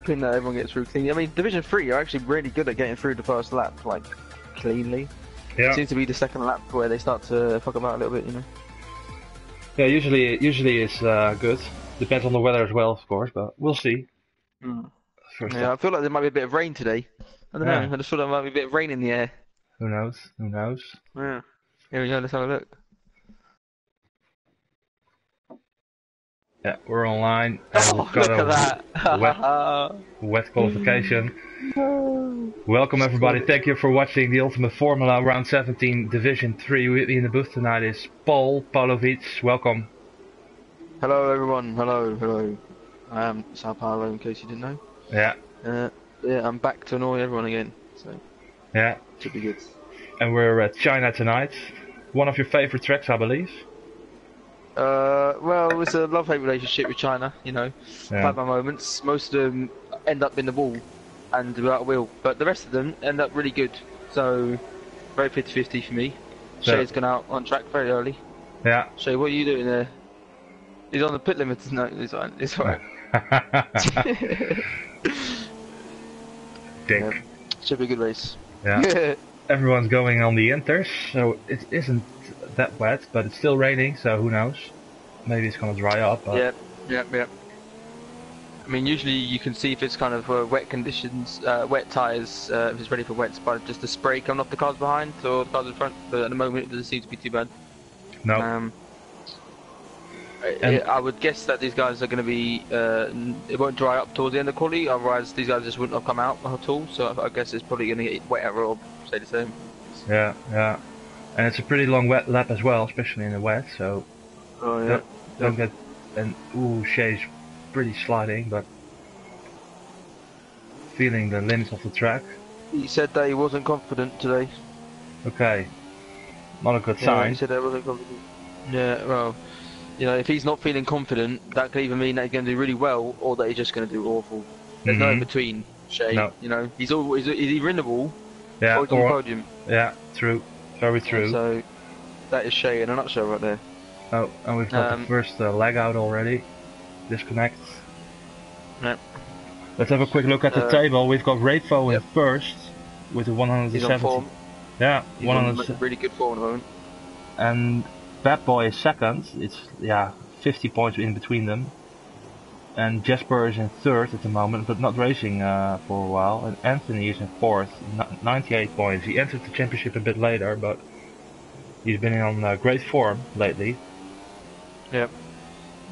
hoping that everyone gets through cleanly. I mean, Division 3 are actually really good at getting through the first lap, like, cleanly. Yeah. It seems to be the second lap where they start to fuck about a little bit, you know? Yeah, usually it's good. Depends on the weather as well, of course, but we'll see. First Yeah, I up. feel like there might be a bit of rain today. I don't know, I just feel like there might be a bit of rain in the air. Who knows? Who knows? Yeah. Here we go, let's have a look. Yeah, we're online, and we've got Look at that! wet qualification. Welcome everybody, thank you for watching the Ultimate Formula Round 17 Division 3. With me in the booth tonight is Paul Pavlovic, welcome. Hello everyone, hello. I am Sao Paulo, in case you didn't know. Yeah. Yeah, I'm back to annoy everyone again, so yeah, should be good. And we're at China tonight. One of your favorite tracks, I believe. Well, it's a love-hate relationship with China, you know. I've had my moments. Most of them end up in the wall and without a wheel, but the rest of them end up really good. So, very 50-50 for me. Shay's gone out on track very early. Yeah. Shay, what are you doing there? He's on the pit limit. No, it's fine. It's alright. Dick. Yeah. Should be a good race. Yeah. Everyone's going on the inters, so it isn't that wet, but it's still raining, so who knows? Maybe it's gonna dry up. But... Yeah. I mean, usually you can see if it's kind of wet conditions, wet tyres, if it's ready for wets, by just the spray coming off the cars behind or the cars in front. But at the moment, it doesn't seem to be too bad. No. I would guess that these guys are going to be. It won't dry up towards the end of quality, otherwise these guys just wouldn't have come out at all. So I guess it's probably going to get wetter or stay the same. Yeah. And it's a pretty long wet lap as well, especially in the wet. So. Oh yeah. Don't get. And ooh, Shay's pretty sliding, but feeling the limits of the track. He said that he wasn't confident today. Okay. Not a good sign. He said that wasn't confident. Yeah, well. You know, if he's not feeling confident, that could either mean that he's going to do really well, or that he's just going to do awful. There's no in between, Shay. No. You know, he's either in the wall, or he's on the podium. Yeah, true. Very true. So, that is Shay in a nutshell right there. Oh, and we've got the first leg out already. Disconnect. Yep. Let's have a quick look at the table. We've got Rayfo in first, with a 170. He's on form. Yeah, he's 170. On really good form at the moment. And Bad Boy is second. It's 50 points in between them. And Jasper is in third at the moment, but not racing for a while. And Anthony is in fourth, 98 points. He entered the championship a bit later, but he's been on great form lately. Yep.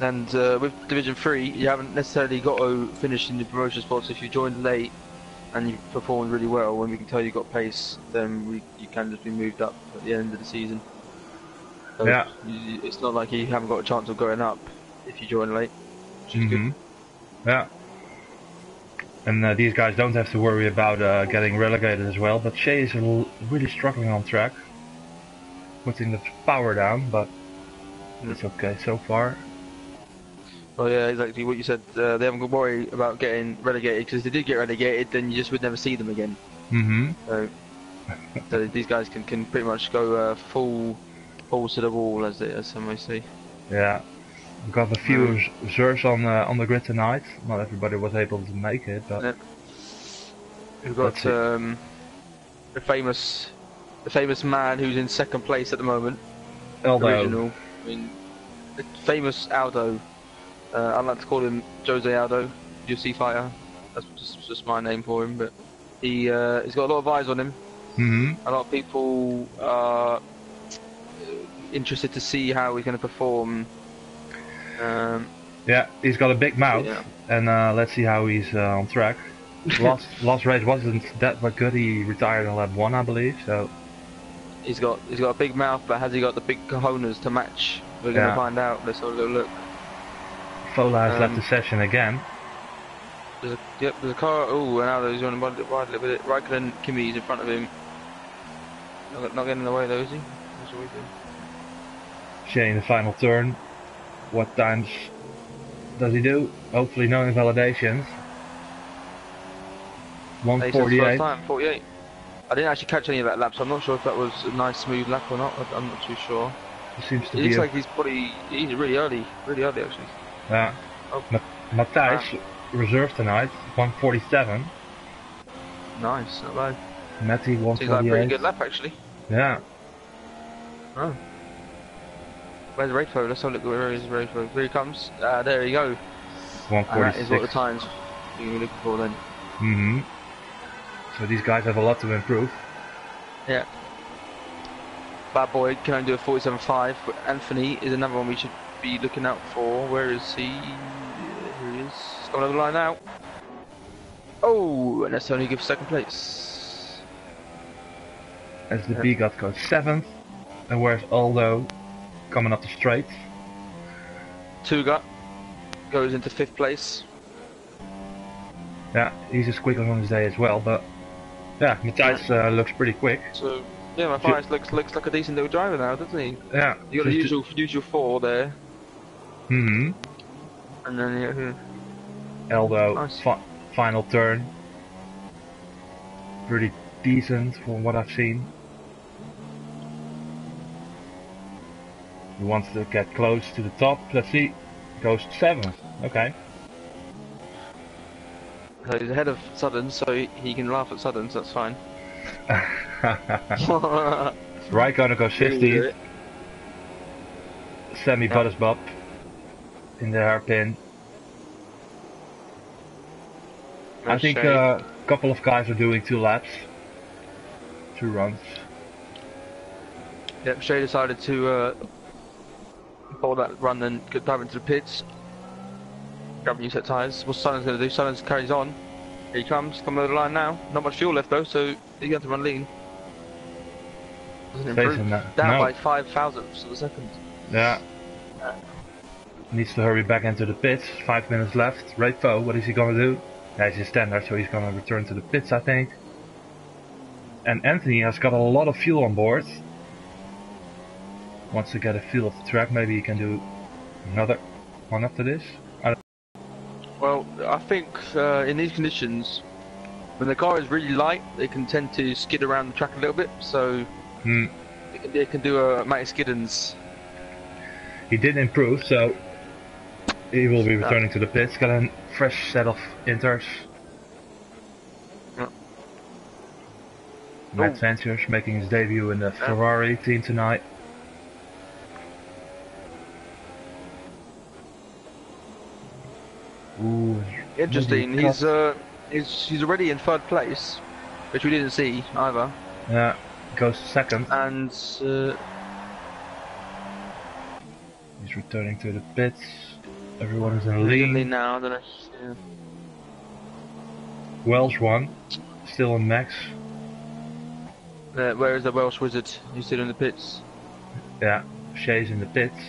And with Division 3, you haven't necessarily got to finish in the promotion spots. If you joined late and you performed really well, when we can tell you got pace, then you can just be moved up at the end of the season. So it's not like you haven't got a chance of going up if you join late, which is good. Yeah. And these guys don't have to worry about getting relegated as well, but Shay is really struggling on track, putting the power down, but it's okay so far. Well, yeah, exactly what you said. They haven't got to worry about getting relegated, because if they did get relegated, then you just would never see them again. So these guys can pretty much go full to the wall, as some may say. Yeah, we've got a few reserves on the grid tonight. Not everybody was able to make it, but we've got the famous man who's in second place at the moment. Aldo. Original. I mean, the famous Aldo. I'd like to call him Jose Aldo, UFC fighter. That's just my name for him, but he's got a lot of eyes on him. A lot of people are interested to see how he's going to perform. Yeah, he's got a big mouth, and let's see how he's on track. Last race wasn't that good. He retired on lap 1, I believe. So he's got a big mouth, but has he got the big cojones to match? We're going to find out. Let's have a little look. Fola has left the session again. There's a car. Oh, and now he's running wide a little bit. Raikkonen, Kimi's in front of him. Not getting in the way though, is he? That's what we do. Shay in the final turn. What times does he do? Hopefully no invalidations. 148. Time, 48. I didn't actually catch any of that lap, so I'm not sure if that was a nice smooth lap or not. I'm not too sure. It seems to be. Looks like he's really early actually. Yeah. Matthijs reserve tonight, 147. Nice, not bad. Matty, Seems like a pretty 148. good lap actually. Yeah. Oh. Where's Rayfo? Let's have a look. Where is Rayfo? Here he comes. There you go. And that is what the 146. times you were looking for then. Mm-hmm. So these guys have a lot to improve. Yeah. Bad Boy can only do a 47.5, but Anthony is another one we should be looking out for. Where is he? Here he is. He's gone over the line now. Oh, and that's only give second place. As the B God goes 7th. And where's Aldo coming up the straight? Tuga goes into 5th place. Yeah, he's just quick on his day as well, but yeah, Matthijs looks pretty quick. So yeah, Matthijs looks like a decent little driver now, doesn't he? Yeah. You got the usual 4 there. Mm-hmm. And then Aldo, nice. final turn. Pretty decent from what I've seen. He wants to get close to the top. Let's see. Goes 7th. Okay. So he's ahead of Sudden, so he can laugh at Sudden, so that's fine. Raikkonen goes 15th. Sammy Buttersbop in the hairpin. I think a couple of guys are doing 2 laps. 2 runs. Yep, Shay decided to pull that run and dive into the pits. Grab new set tyres. What's Sudden's going to do? Sudden carries on. Here he comes, coming over the line now. Not much fuel left though, so he's going to run lean. Doesn't improve. Down by 5 thousandths of a second. Yeah. Needs to hurry back into the pits. 5 minutes left. Rayfo, what is he going to do? Yeah, he's a standard, so he's going to return to the pits, I think. And Anthony has got a lot of fuel on board. Wants to get a feel of the track. Maybe he can do another one after this. Well, I think in these conditions, when the car is really light, they can tend to skid around the track a little bit. So they can do a Matty Skiddens. He did improve, so he will be returning to the pits. Got a fresh set of inters. Yeah. Matt Sanchez making his debut in the Ferrari team tonight. Ooh, interesting. He's already in 3rd place, which we didn't see either. Yeah, goes 2nd. And he's returning to the pits. Everyone is in the lead now. I don't know. Yeah. Welsh won, still in max. Where is the Welsh wizard? He's still in the pits. Yeah, Shay's in the pits.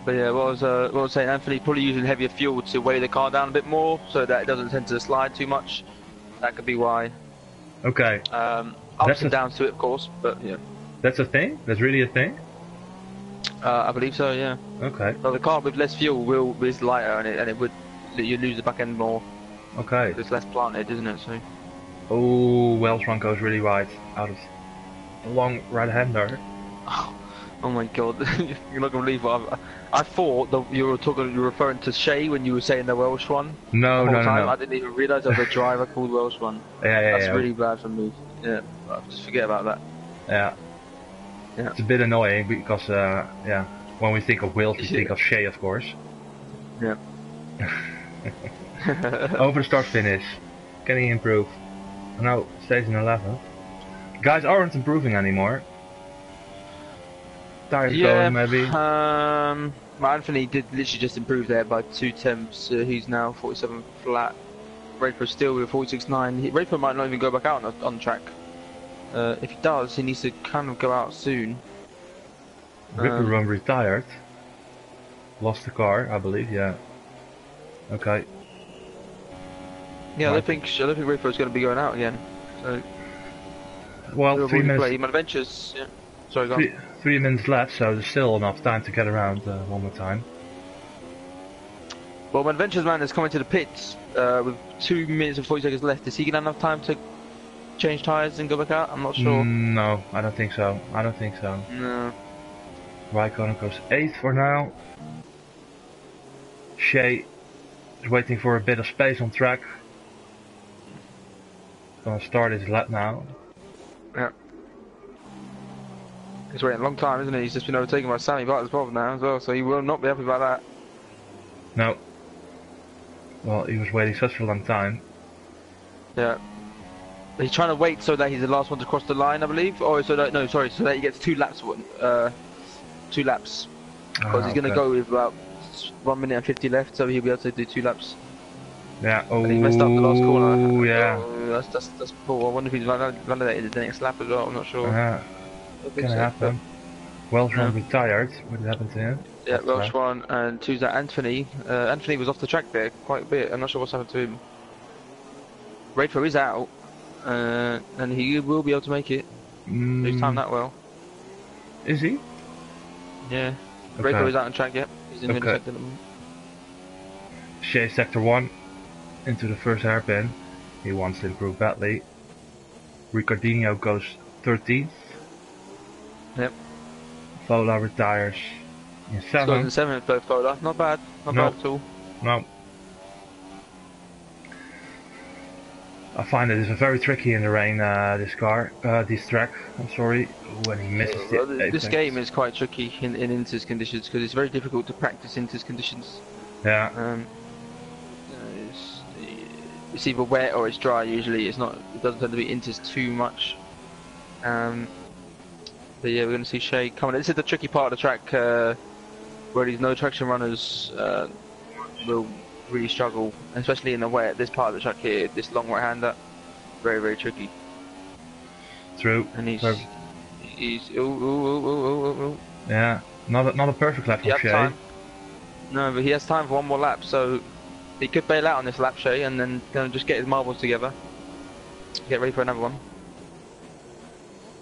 But yeah, what I was saying, Anthony probably using heavier fuel to weigh the car down a bit more, so that it doesn't tend to slide too much. That could be why. Okay. Ups and downs to it, of course, but yeah. That's a thing? That's really a thing? I believe so, yeah. Okay. So the car with less fuel is lighter, and it would you lose the back end more. Okay. It's less planted, isn't it? So. Oh, Welsh one goes really wide out of a long right-hander. Oh my god, you're not gonna believe what I thought that you were referring to Shay when you were saying the Welsh one. No. I didn't even realise there was a driver called Welsh one. That's really bad for me. Yeah, just forget about that. Yeah. It's a bit annoying because, when we think of Wales, we think of Shay, of course. Yeah. Over the start finish. Can he improve? No, stays in 11th. Guys aren't improving anymore. Tires going maybe. Anthony did literally just improve there by 2 tenths. He's now 47 flat. Raper still with 46.9. Raper might not even go back out on the track. If he does, he needs to kind of go out soon. Ripper Run retired. Lost the car, I believe. Yeah. Okay. Yeah, I don't think Ripper is going to be going out again. So. Well, 3 minutes. Play Adventures. Yeah. Sorry, go on. 3 minutes left, so there's still enough time to get around one more time. Well, when Adventures Man is coming to the pits with 2 minutes and 40 seconds left, is he going to have enough time to change tyres and go back out? I'm not sure. No, I don't think so. No. Raikkonen goes 8th for now. Shay He's waiting for a bit of space on track. Gonna start his lap now. Yeah. He's waiting a long time, isn't he? He's just been overtaken by Sammy Bartels now as well, so he will not be happy about that. No. Well, he was waiting such a long time. Yeah. He's trying to wait so that he's the last one to cross the line, I believe. Or so that, no, sorry, so that he gets 2 laps. 2 laps. Because he's going to go with about 1 minute and 50 left, so he'll be able to do 2 laps. Yeah. Oh, and he messed up the last corner. Yeah. Oh, that's poor. I wonder if he's validated the next lap as well. I'm not sure. Can happen. Welsh one retired. What happened to him? Yeah, Welsh one, and 2's that Anthony. Anthony was off the track there quite a bit. I'm not sure what's happened to him. Radford is out, and he will be able to make it. He's timed that well. Is he? Yeah. Okay. Radford is out on track yet. He's in the middle sector at the moment. Shea sector 1 into the first hairpin. He wants to improve badly. Ricardinho goes 13th. Yep. Fola retires in 7th. In 7th though, Fola. Not bad. Not bad at all. No. I find it is very tricky in the rain, this track. I'm sorry, when he misses this game is quite tricky in Inters conditions because it's very difficult to practice Inters conditions. Yeah. It's either wet or it's dry. Usually, it's not. It doesn't tend to be Inters too much. But yeah, we're going to see Shea coming. This is the tricky part of the track where these no traction runners will really struggle, especially in the wet. This part of the track here, this long right-hander, very, very tricky. True. And he's yeah, not a perfect lap from Shea. Time. No, but he has time for 1 more lap, so he could bail out on this lap, Shea, and then just get his marbles together, get ready for another one.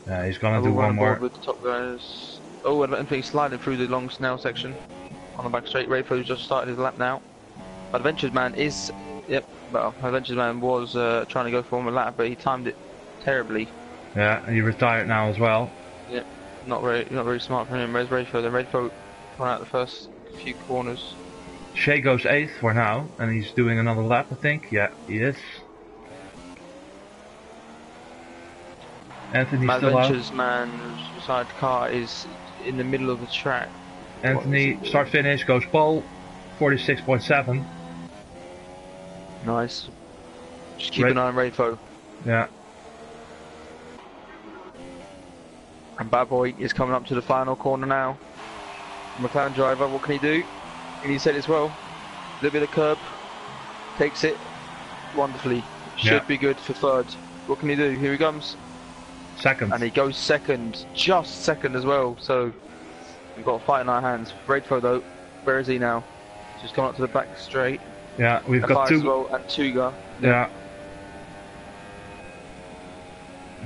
Yeah, he's gonna do 1 more. With the top guys. Oh, and he's sliding through the long Snell section on the back straight. Rayfo's just started his lap now. Adventures Man is, well, Adventures Man was trying to go for 1 more lap, but he timed it terribly. Yeah, and he retired now as well. Yep, not very smart from him. Where's Rayfo? Then Rayfo won out the first few corners. Shea goes 8th for now, and he's doing another lap, I think. Yeah, he is. Anthony still out. Adventures Man's side car is in the middle of the track. Anthony, start finish, goes pole, 46.7. Nice. Just keep an eye on Rayfo. Yeah. And Bad Boy is coming up to the final corner now. McLaren driver, what can he do? Can he set this well? A little bit of curb. Takes it wonderfully. Should be good for 3rd. What can he do? Here he comes. 2nd. And he goes 2nd. Just 2nd as well. So we've got a fight in our hands. Radfo though, where is he now? Just coming up to the back straight. Yeah, we've got 2. Well, and Tuga. Yeah.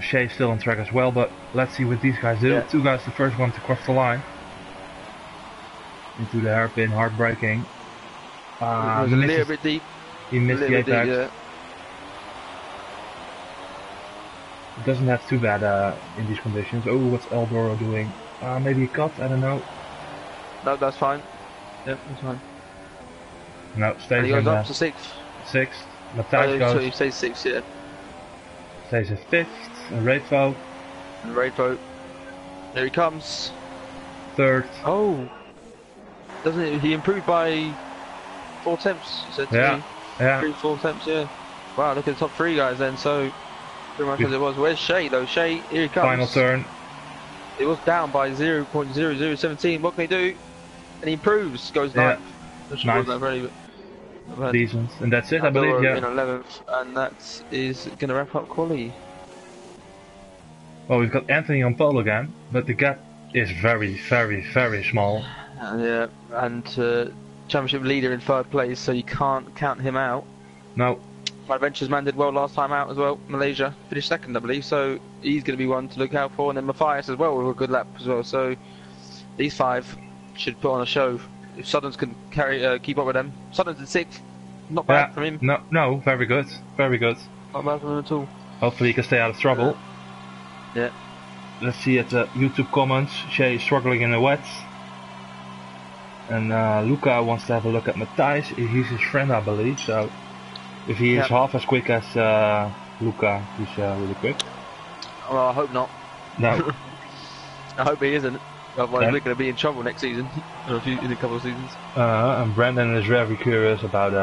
Shea's still on track as well, but let's see what these guys do. 2 guys the first one to cross the line. Into the hairpin, hard braking. It was a little bit deep. He missed the apex. Deep, It doesn't have too bad in these conditions. Oh, what's Eldoro doing? Maybe a cut, I don't know. No, that's fine. Yep, that's fine. No, stays and he goes in up to 6th. 6th. Matthijs goes. So he stays 6th, yeah. Stays in 5th. And Radfo. And Radfo. There he comes. 3rd. Oh. Doesn't it? He improved by 4 tenths, you said to me. Yeah. 3-4 tenths, yeah. Wow, look at the top 3 guys then, so pretty much as it was. Where's Shea though? Shea, here he comes. Final turn. It was down by 0.0017. What can he do? And he improves, goes 9th. Nice. That very, but decent. And that's it, I believe, yeah. In 11th, and that is going to wrap up quali. Well, we've got Anthony on pole again, but the gap is very, very, very small. Yeah, and championship leader in 3rd place, so you can't count him out. No. My Adventures Man did well last time out as well. Malaysia finished 2nd, I believe, so he's going to be one to look out for. And then Matthias as well with a good lap as well. So these 5 should put on a show. If Suddens can keep up with them. Suddens in 6th, not bad from him. No, very good, very good. Not bad from him at all. Hopefully he can stay out of trouble. Yeah. Let's see at the YouTube comments. Shea is struggling in the wet. And Luca wants to have a look at Matthijs. He's his friend, I believe. So if he is Yep. half as quick as Luca, he's really quick. Well, I hope not. No. I hope he isn't. Otherwise, Yeah. we're going to be in trouble next season, in a couple of seasons. And Brandon is very curious about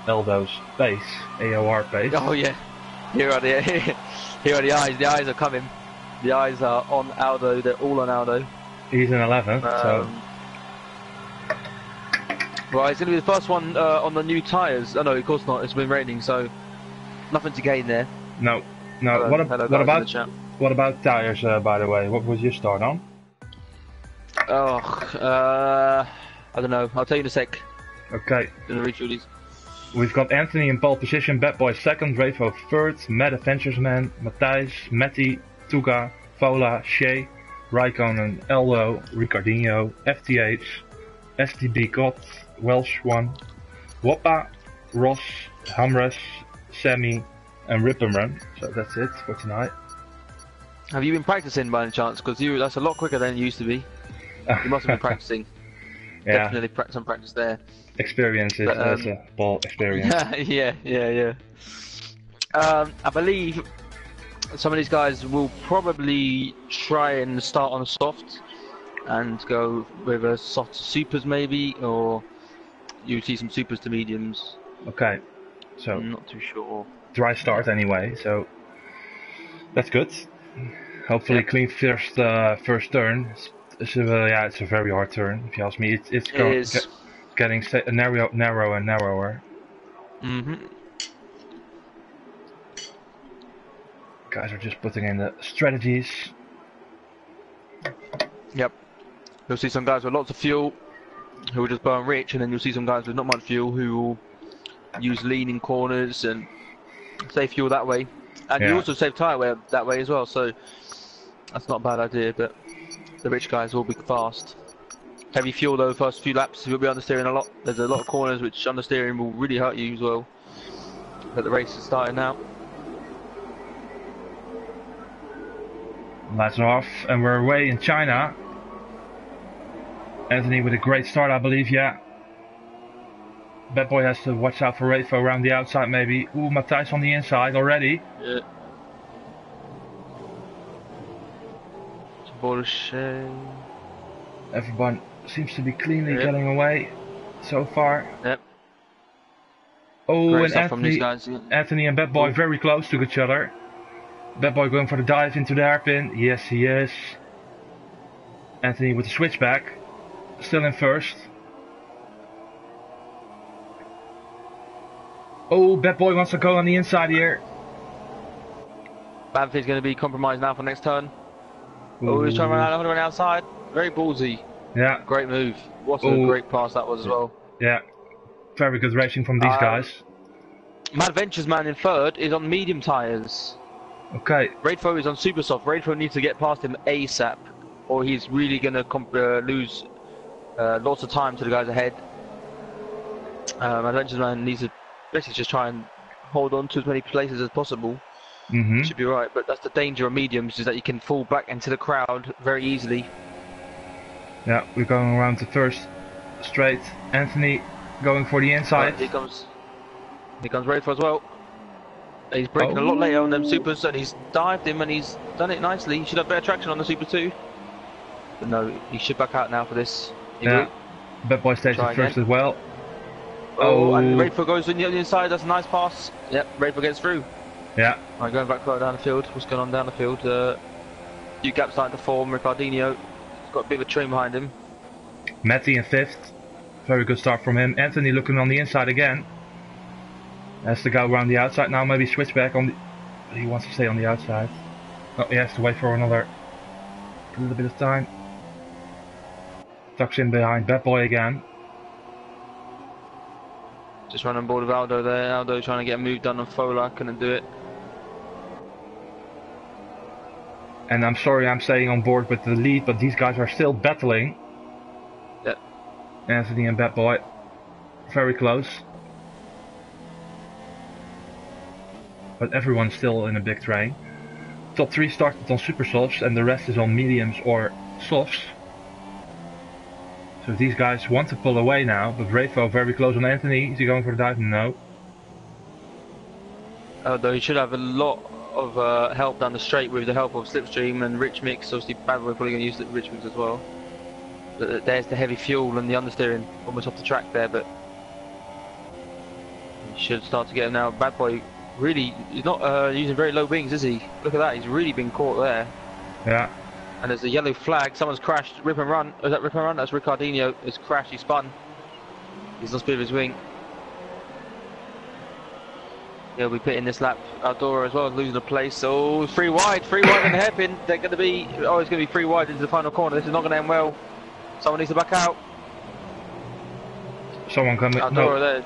Eldo's pace, AOR pace. Oh yeah, here are the eyes. The eyes are coming. The eyes are on Aldo. They're all on Aldo. He's in 11th, so... Well, it's going to be the first one on the new tyres. Oh no, of course not. It's been raining, so nothing to gain there. No. What about tyres, by the way? What was your start on? Oh, I don't know. I'll tell you in a sec. Okay. Gonna read through these. We've got Anthony in pole position, Bad Boy second, Ravo third, Mad Adventuresman, Matthijs, Matty, Tuga, Fola, Shea, Raikkonen, Eldo, Ricardinho, FTH, STB Cot, Welsh 1, Wappa, Ross, Hamres, Sammy, and Ripperman. So that's it for tonight. Have you been practicing by any chance? Because that's a lot quicker than it used to be. You must have been practicing. Yeah. Definitely some practice there. Experience is a ball experience. Yeah. I believe some of these guys will probably try and start on a soft and go with a soft supers maybe, or you see some supers to mediums. Okay, so I'm not too sure. Dry start anyway, so that's good. Hopefully clean first turn. It's a very hard turn if you ask me. It's getting narrower and narrower. Guys are just putting in the strategies. Yep. You'll see some guys with lots of fuel who will just burn rich, and then you'll see some guys with not much fuel who will use lean in corners and save fuel that way. And you also save tyre wear that way as well, so that's not a bad idea, but the rich guys will be fast. Heavy fuel though, first few laps, you'll be understeering a lot. There's a lot of corners which understeering will really hurt you as well. But the race is starting now. Lights are off, and we're away in China. Anthony with a great start, I believe, yeah. Bad Boy has to watch out for Ravo around the outside, maybe. Ooh, Matthijs on the inside already. Yeah. Bullshit. Everyone seems to be cleanly getting away so far. Yep. Oh, Great and from these guys, Anthony and Bad Boy very close to each other. Bad Boy going for the dive into the hairpin. Yes, he is. Anthony with the switchback. Still in first. Oh, Bad Boy wants to go on the inside here. Banfi's going to be compromised now for next turn. Ooh. Oh, he's trying to run out outside. Very ballsy. Yeah. Great move. What a great pass that was as well. Yeah. Very good racing from these guys. Mad Ventures man in third is on medium tyres. Okay. Ravo is on super soft. Ravo needs to get past him ASAP, or he's really going to lose lots of time to the guys ahead. Mad Ventures man needs to basically just try and hold on to as many places as possible. Should be right, but that's the danger of mediums, is that you can fall back into the crowd very easily. Yeah, we're going around the first straight. Anthony going for the inside. Here comes Ravo as well. He's braking a lot later on them supers, and he's dived him and he's done it nicely. He should have better traction on the super too. But no, he should back out now for this. Yeah, Bad Boy stays in first as well. Oh, and Ravo goes on the inside, that's a nice pass. Yep, Ravo gets through. Yeah. Alright, going back down the field. What's going on down the field? Few gaps starting to form. Ricardinho has got a bit of a train behind him. Matty in fifth. Very good start from him. Anthony looking on the inside again. Has to go around the outside now, maybe switch back on the... He wants to stay on the outside. Oh, he has to wait for a little bit of time. Tucks in behind Bad Boy again. Just running on board with Aldo there. Aldo trying to get a move done on Fola, couldn't do it. And I'm sorry I'm staying on board with the lead, but these guys are still battling. Yep. Anthony and Bad Boy. Very close. But everyone's still in a big train. Top 3 started on super softs and the rest is on mediums or softs. So these guys want to pull away now, but Rafo very close on Anthony. Is he going for the dive? No. Although he should have a lot of help down the straight with the help of Slipstream and Rich Mix. Obviously, Bad Boy probably going to use the Rich Mix as well. But there's the heavy fuel and the understeering almost off the track there, but he should start to get him now. Bad Boy really, he's not using very low wings, is he? Look at that, he's really been caught there. Yeah. And there's a yellow flag, someone's crashed. Rip and run. Is that Rip and run? That's Ricardinho. It's crashed, he spun. He's lost a bit of his wing. He'll be pitting this lap. Aldora as well, losing a place. Oh, three wide in the hairpin. They're going to be, oh, it's going to be 3 wide into the final corner. This is not going to end well. Someone needs to back out. Someone coming. Aldora there.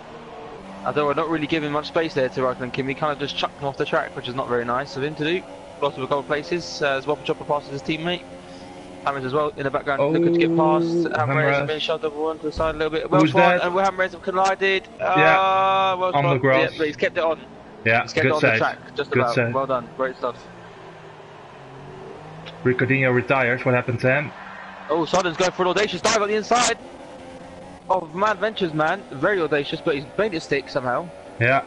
Aldora not really giving much space there to Raikkonen Kimi. Kind of just chucked him off the track, which is not very nice of him to do. Lost him a couple of places. As Whopper Chopper passes his teammate. Hammers as well in the background, looking to get past. Hammers have been shoved over one to the side a little bit. Well spun, and Hammers have collided. Yeah, well on the grass. Yeah, but he's kept it on. Yeah, he's kept it on the track, just good about. save. Well done, great stuff. Ricardinho retires. What happened to him? Oh, Sodden's going for an audacious dive on the inside of Mad Ventures, man. Very audacious, but he's made it stick somehow. Yeah.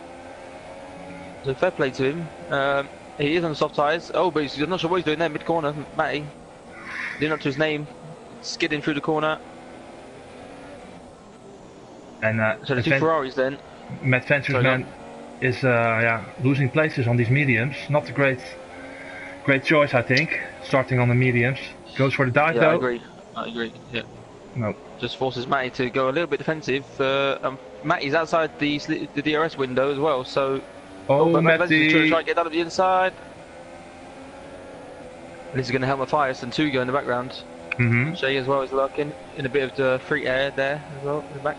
So fair play to him. He is on the soft tyres. Oh, but I'm not sure what he's doing there, mid-corner, Matty. Did not to his name, skidding through the corner. And so the 2 Ferraris then. Matt Ventures man is losing places on these mediums. Not a great choice, I think. Starting on the mediums, goes for the dive though. I agree. Yeah. No. Just forces Matty to go a little bit defensive. Matty's outside the DRS window as well, so. Oh, Matty trying to get down to the inside. This is going to help Matthias and Tuga in the background. Shay as well is lurking in a bit of the free air there as well in the back.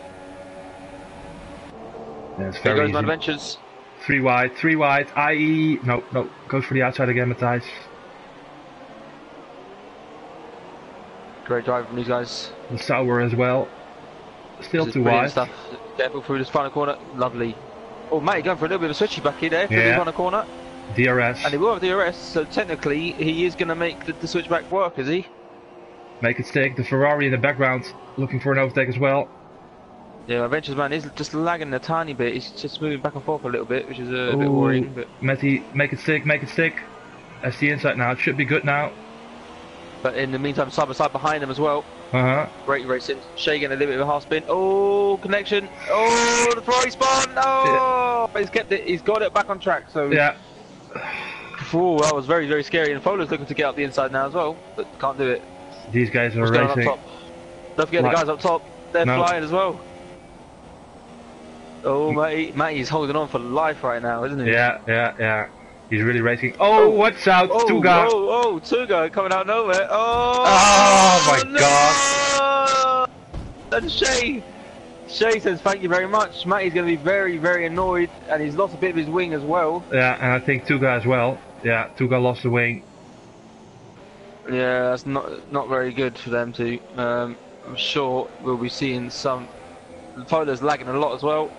Yeah, it's very easy. Adventures. 3 wide, IE. No, goes for the outside again, Matthias. Great drive from these guys. The Sauer as well. Still too wide. Stuff. Careful through this final corner. Lovely. Oh, Matty going for a little bit of a switchy back here there for the final corner. DRS. And he will have DRS, so technically he is going to make the switchback work, is he? Make it stick. The Ferrari in the background looking for an overtake as well. Yeah, Adventures man is just lagging a tiny bit. He's just moving back and forth a little bit, which is a bit worrying. But Matty, make it stick. That's the inside now. It should be good now. But in the meantime, side by side behind him as well. Great racing. Shay getting a little bit of a half spin. Oh, connection. Oh, the Ferrari spun. Oh, but he's kept it. He's got it back on track. So yeah. Oh, that was very, very scary. And Fowler's looking to get up the inside now as well, but can't do it. These guys are racing. Up top? Don't forget the guys up top. They're flying as well. Oh, Matty's holding on for life right now, isn't he? Yeah. He's really racing. Oh, watch out, Tuga. Oh, Tuga coming out of nowhere. Oh my God. And Shay says thank you very much. Matty's going to be very, very annoyed, and he's lost a bit of his wing as well. Yeah, and I think Tuga as well. Yeah, Tuga lost the wing. Yeah, that's not very good for them too. I'm sure we'll be seeing some. Fowler's lagging a lot as well.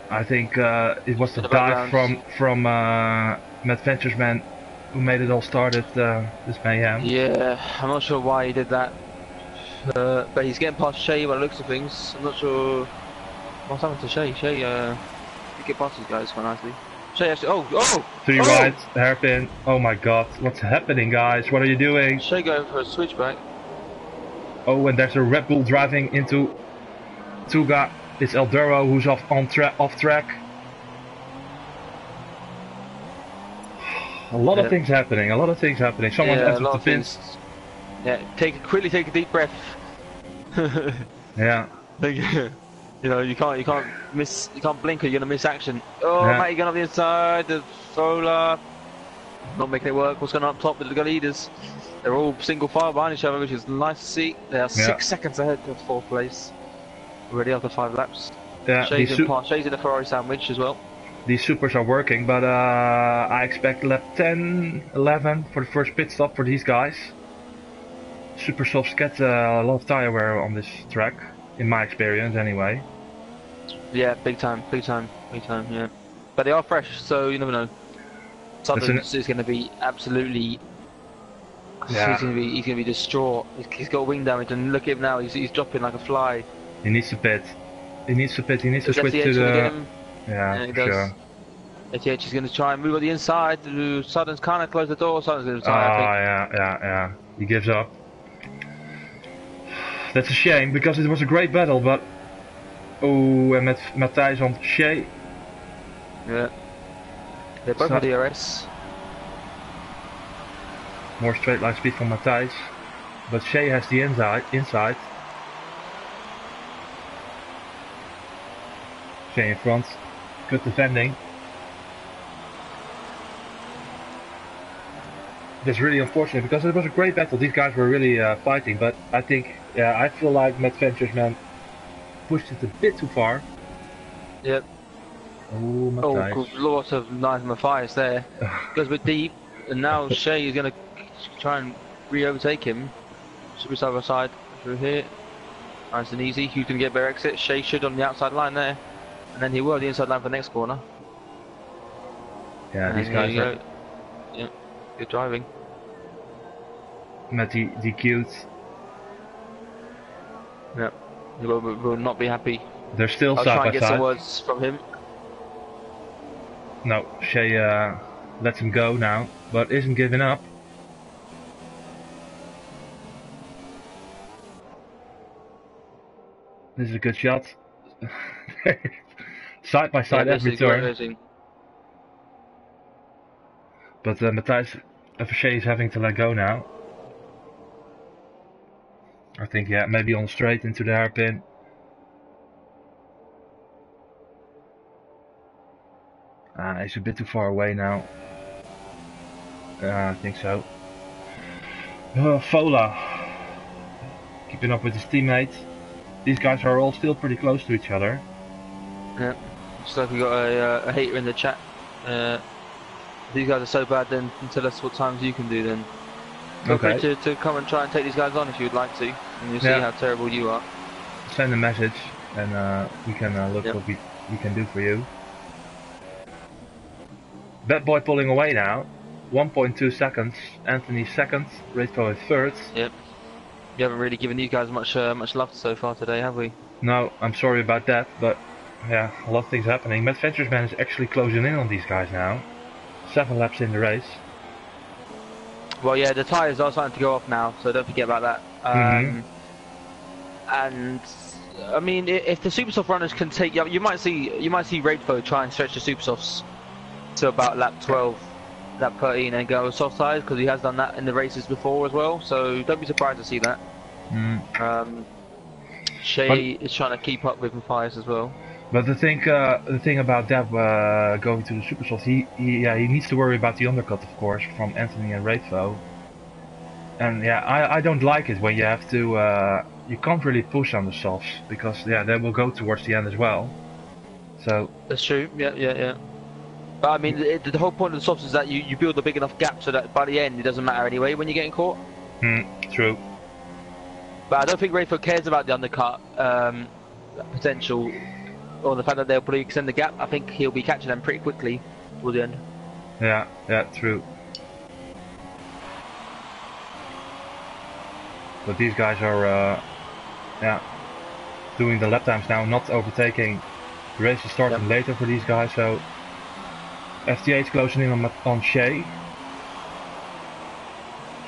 I think it was the dive from Matt Ventures man who made it all started this mayhem. Yeah, I'm not sure why he did that. But he's getting past Shay by the looks of things. I'm not sure what's happened to Shay. Shay, he get past these guys quite nicely. Shay actually, 3 wide, hairpin. Oh my God, what's happening, guys? What are you doing? Shay going for a switchback. Oh, and there's a Red Bull driving into Tuga. It's Elduro who's off track. A lot of things happening. Someone's entered the pins. Yeah, quickly take a deep breath. Yeah. You know, you can't blink or you're gonna miss action. Oh, yeah. Matty going up the inside. The Fowler not making it work. What's going on up top with the leaders? They're all single file behind each other, which is nice to see. They are 6 seconds ahead of 4th place. Already after 5 laps. Yeah, Shay's in the Ferrari sandwich as well. These supers are working, but I expect lap 10, 11 for the first pit stop for these guys. Super softs get a lot of tire wear on this track, in my experience anyway. Yeah, big time, yeah. But they are fresh, so you never know. Southern is going to be absolutely Yeah. He's gonna be distraught. He's got wing damage, and look at him now. He's dropping like a fly. He needs to pit. He needs to pit. He needs to Is switch to FTH gonna get the. him? Yeah, Yeah, he for does. sure. FTH is gonna try and move on the inside. Sutton's kind of close the door. Sutton's gonna Oh retire, I think. yeah. He gives up. That's a shame because it was a great battle, but and met Matthijs on Shea. Yeah. They're both on DRS. More straight line speed from Matthijs, but Shea has the inside. Shea in front, good defending. That's really unfortunate because it was a great battle. These guys were really fighting, but I think, I feel like Matt Ventures man pushed it a bit too far. Yep. Oh, Matthijs. Oh, lots of nice Matthias there. Goes a bit deep, and now Shea is gonna try and re-overtake him. Should be side by side through here. Nice and easy. Who's gonna get better exit? Shea should on the outside line there, and then he will on the inside line for the next corner. Yeah, and these guys are. Yeah, good driving. Met DQ'd. Yeah, he will not be happy. They're still I'll side try by and get side. some words from him. No, Shea lets him go now, but isn't giving up. This is a good shot. Side by side every turn. But Matthijs Shea is having to let go now. I think, yeah, maybe on straight into the hairpin. He's a bit too far away now. I think so. Fola. Keeping up with his teammates. These guys are all still pretty close to each other. Yeah. Looks like we got a hater in the chat. These guys are so bad, then tell us what times you can do then. Feel free to come and try and take these guys on if you would like to, and you'll see how terrible you are. Send a message and we can look what we can do for you. Bad Boy pulling away now. 1.2 seconds. Anthony second. Raidfo is third. Yep. We haven't really given these guys much love so far today, have we? No, I'm sorry about that, but yeah, a lot of things happening. Matt Ventures man is actually closing in on these guys now. 7 laps in the race. Well, yeah, the tyres are starting to go off now, so don't forget about that. And I mean, if the Supersoft runners can take, you might see Raidfo try and stretch the Supersofts to about lap 12, lap 13, and go with soft tyres because he has done that in the races before as well. So don't be surprised to see that. Shea is trying to keep up with Matthias as well. But the thing about Dev going to the Supersoft, he needs to worry about the undercut, of course, from Anthony and Raidfo. And yeah, I don't like it when you have to, you can't really push on the softs because they will go towards the end as well. So that's true. Yeah. But I mean, the whole point of the softs is that you build a big enough gap so that by the end it doesn't matter anyway when you're getting caught. True. But I don't think Raidfo cares about the undercut potential. Or the fact that they'll probably extend the gap. I think he'll be catching them pretty quickly toward the end. Yeah, true. But these guys are, doing the lap times now, not overtaking. The race is starting later for these guys, so FT8 closing in on Shea.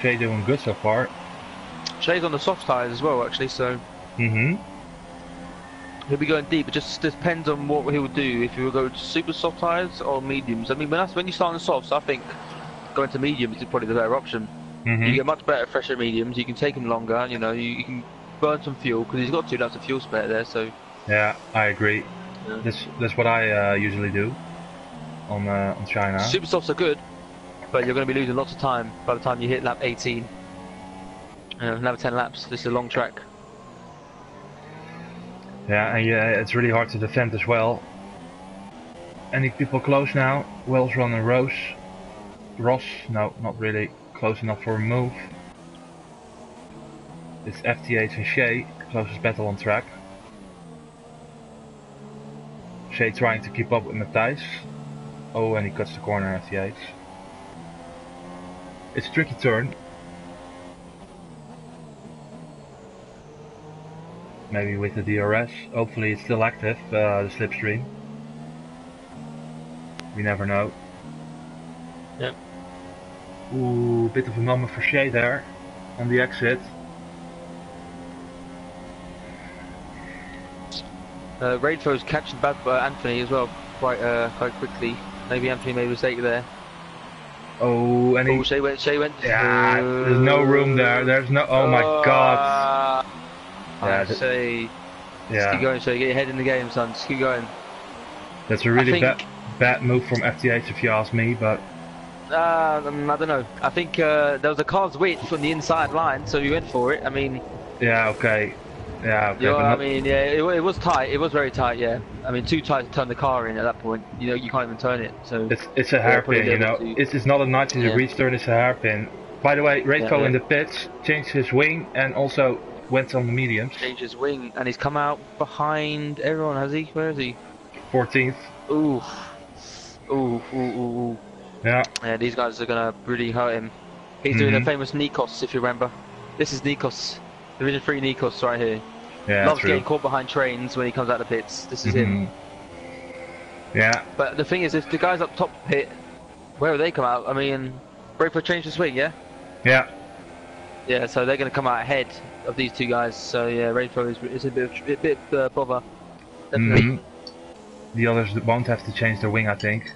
Shea doing good so far. Shea's on the soft tyres as well, actually, so. He'll be going deep. It just depends on what he will do. If he will go to super soft tyres or mediums. I mean, when you start on the softs, I think going to mediums is probably the better option. You get much better, fresher mediums. You can take him longer. You know, you can burn some fuel because he's got 2 laps of fuel spare there. So. Yeah, I agree. Yeah. That's what I usually do on China. Super softs are good, but you're going to be losing lots of time by the time you hit lap 18. Another 10 laps. This is a long track. Yeah, and it's really hard to defend as well. Any people close now? Wells, Ron and Ross, no, not really close enough for a move. It's FT8 and Shea, closest battle on track. Shea trying to keep up with Matthijs. Oh, and he cuts the corner, FT8. It's a tricky turn. Maybe with the DRS. Hopefully it's still active, the slipstream. We never know. Yep. Ooh, bit of a moment for Shea there on the exit. Rainfow's catching bad by Anthony as well quite quickly. Maybe Anthony made a mistake there. Oh, and he... Shea went. Yeah, there's no room there. There's no... Oh my god. I say... Just keep going, Shea. Get your head in the game, son. Just keep going. That's a really bad move from FTH if you ask me, but... I don't know. I think there was a car's width on the inside line, so we went for it. I mean... Yeah, okay. Yeah, okay. I mean, yeah, it was tight. It was very tight, yeah. I mean, too tight to turn the car in at that point. You know, you can't even turn it. So it's a hairpin, you know. It's not a 90 degrees turn. It's a hairpin. By the way, Rainfow in the pits changed his wing and also went on the mediums. Changed his wing and he's come out behind everyone. Has he? Where is he? 14th. Ooh. Yeah. Yeah, these guys are gonna really hurt him. He's doing the famous Nikos, if you remember. This is Nikos. Division 3 Nikos right here. Yeah, Loves getting caught behind trains when he comes out of the pits. This is him. Yeah. But the thing is, if the guys up top pit, where will they come out? I mean, Rainfow changed the swing, yeah? Yeah. Yeah, so they're going to come out ahead of these two guys. So yeah, Rainfow is a bit bother. Definitely. The others won't have to change their wing, I think.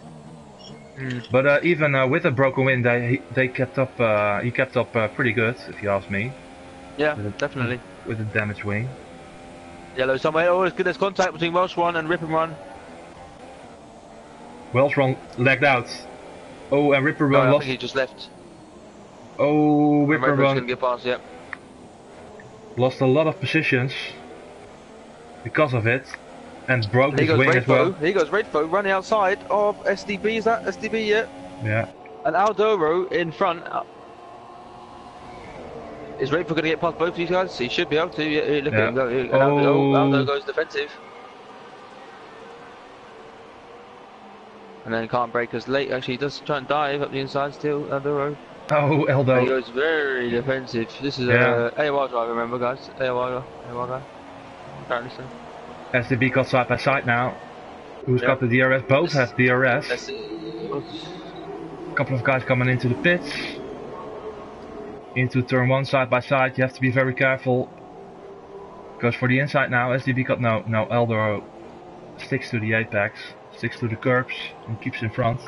But even with a broken wing, they kept up. He kept up pretty good, if you ask me. Yeah, definitely. With a damaged wing. Yellow somewhere. Oh, there's contact between Welsh Run and Rip and Run. Welsh Run lagged out. Oh, and Ripper Run lost. I think he just left. Oh, Ripper Run gonna get past, yep. Lost a lot of positions because of it, and broke his wing as well. Here goes Rainfow running outside of SDB. Is that SDB? Yeah. Yeah. And Aldoro in front. Is Rainfow going to get past both of these guys? He should be able to. Yeah, look at him go. Aldo goes defensive. And then can't break us late. Actually, he does try and dive up the inside still, Aldoro. Oh, Aldo. He goes very defensive. This is a AOR driver, remember, guys? AOR guy. Apparently so. SDB got side by side now. Who's got the DRS? Both have DRS. A couple of guys coming into the pits. Into turn 1 side by side, you have to be very careful. Goes for the inside now, SDB got no, Eldoro sticks to the apex, sticks to the curbs and keeps in front.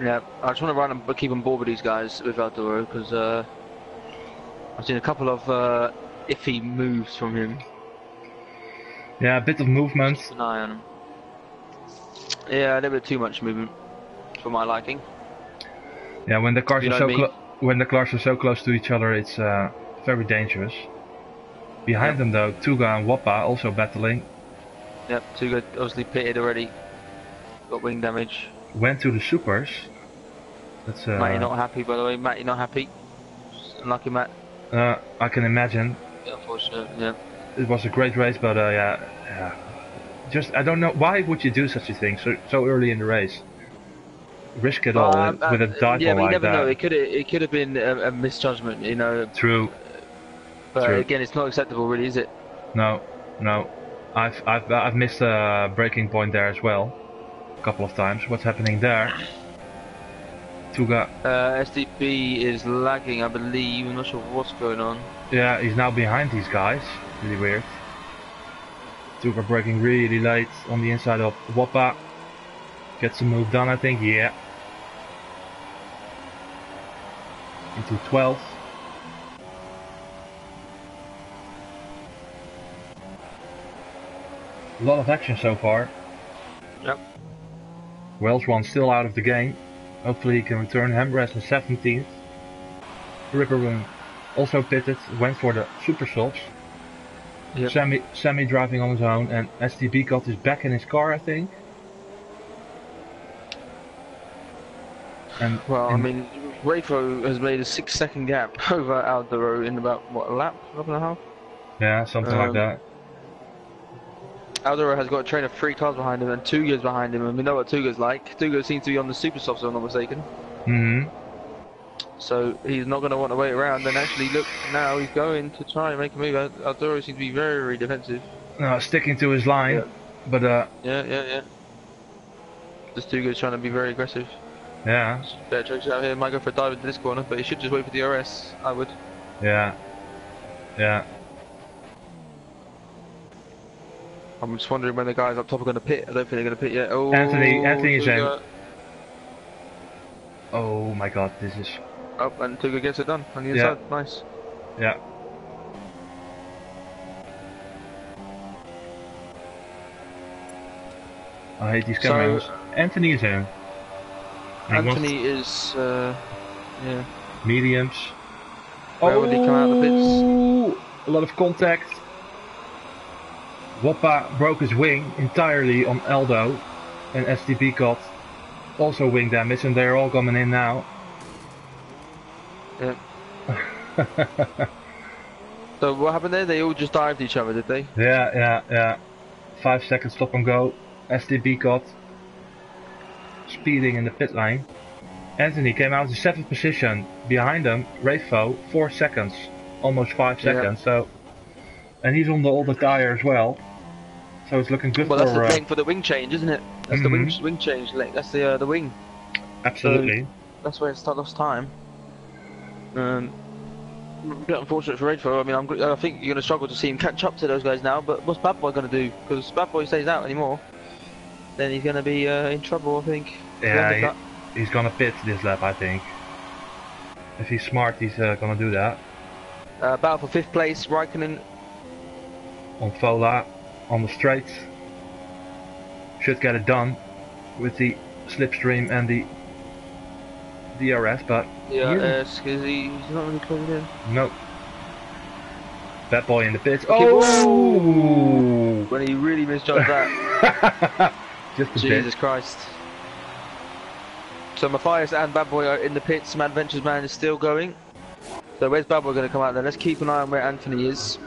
Yeah, I just want to run and keep on board with these guys with Eldoro because I've seen a couple of iffy moves from him. Yeah, a bit of movement. Keep an eye on him. Yeah, a little bit too much movement for my liking. Yeah, when the cars are so close to each other, it's very dangerous. Behind them though, Tuga and Wappa also battling. Yep, Tuga obviously pitted already. Got wing damage. Went to the supers. That's Matty not happy, by the way. Matty not happy. Unlucky Matt. I can imagine. Yeah, unfortunate. Yeah. It was a great race, but yeah. Just I don't know why would you do such a thing so early in the race. Risk it all with a dive like that. Yeah, but you never know. It could have been a misjudgment, you know. True. But again, it's not acceptable, really, is it? No. I've missed a breaking point there as well, a couple of times. What's happening there? Tuga. SDB is lagging, I believe. I'm not sure what's going on. Yeah, he's now behind these guys. Really weird. Tuga braking really late on the inside of Wappa. Gets the move done, I think. Yeah. Into 12th. A lot of action so far. Yep. Welsh one still out of the game. Hopefully he can return. Hembrest in 17th. Ripperboom also pitted, went for the super softs. Yep. Sammy driving on his own, and STB got his back in his car, I think. And I mean, Rainfow has made a 6-second gap over Aldoro in about, what, a lap and a half? Yeah, something like that. Aldoro has got a train of 3 cars behind him and Tuga's behind him, and we know what Tuga's like. Tuga seems to be on the super softs, if I'm not mistaken. So he's not going to want to wait around. And actually, look, now he's going to try and make a move. Arturo seems to be very, very defensive. No, sticking to his line, but yeah. Just too good, trying to be very aggressive. yeah, Better tricks out here. Might go for a dive into this corner, but he should just wait for the DRS. I would. yeah. I'm just wondering when the guys up top are going to pit. I don't think they're going to pit yet. Oh, Anthony's in. Oh my God, this is. Oh, and Tuga gets it done on the inside. Nice. Yeah. I hate these cameras. So, Anthony is in. Anthony is, yeah. Mediums. Where will he come out of the pits? A lot of contact. Woppa broke his wing entirely on Aldo, and STB got also wing damage, and they're all coming in now. Yeah. So what happened there? They all just dived each other, did they? Yeah. 5 seconds stop and go. STB got speeding in the pit lane. Anthony came out in 7th position. Behind him, Rafo, 4 seconds, almost 5 seconds. So, and he's on the older tire as well. So it's looking good. Well, that's the thing for the wing change, isn't it? That's the wing change. That's the wing. Absolutely. So that's where it's lost time. A bit unfortunate for Rafo. I mean, I think you're going to struggle to see him catch up to those guys now. But what's Bad Boy going to do? Because Bad Boy stays out anymore, then he's going to be in trouble, I think. Yeah, he's going to pit this lap, I think. If he's smart, he's going to do that. Battle for 5th place, Raikkonen. On Fola, on the straights. Should get it done with the slipstream and the DRS, but yeah, he's not really closing in. No. Bad Boy in the pits. Oh! When he really misjudged that. Just a Jesus bit. Christ. So Matthias and Bad Boy are in the pits. Mad Ventures Man is still going. So where's Bad Boy going to come out then? Let's keep an eye on where Anthony is.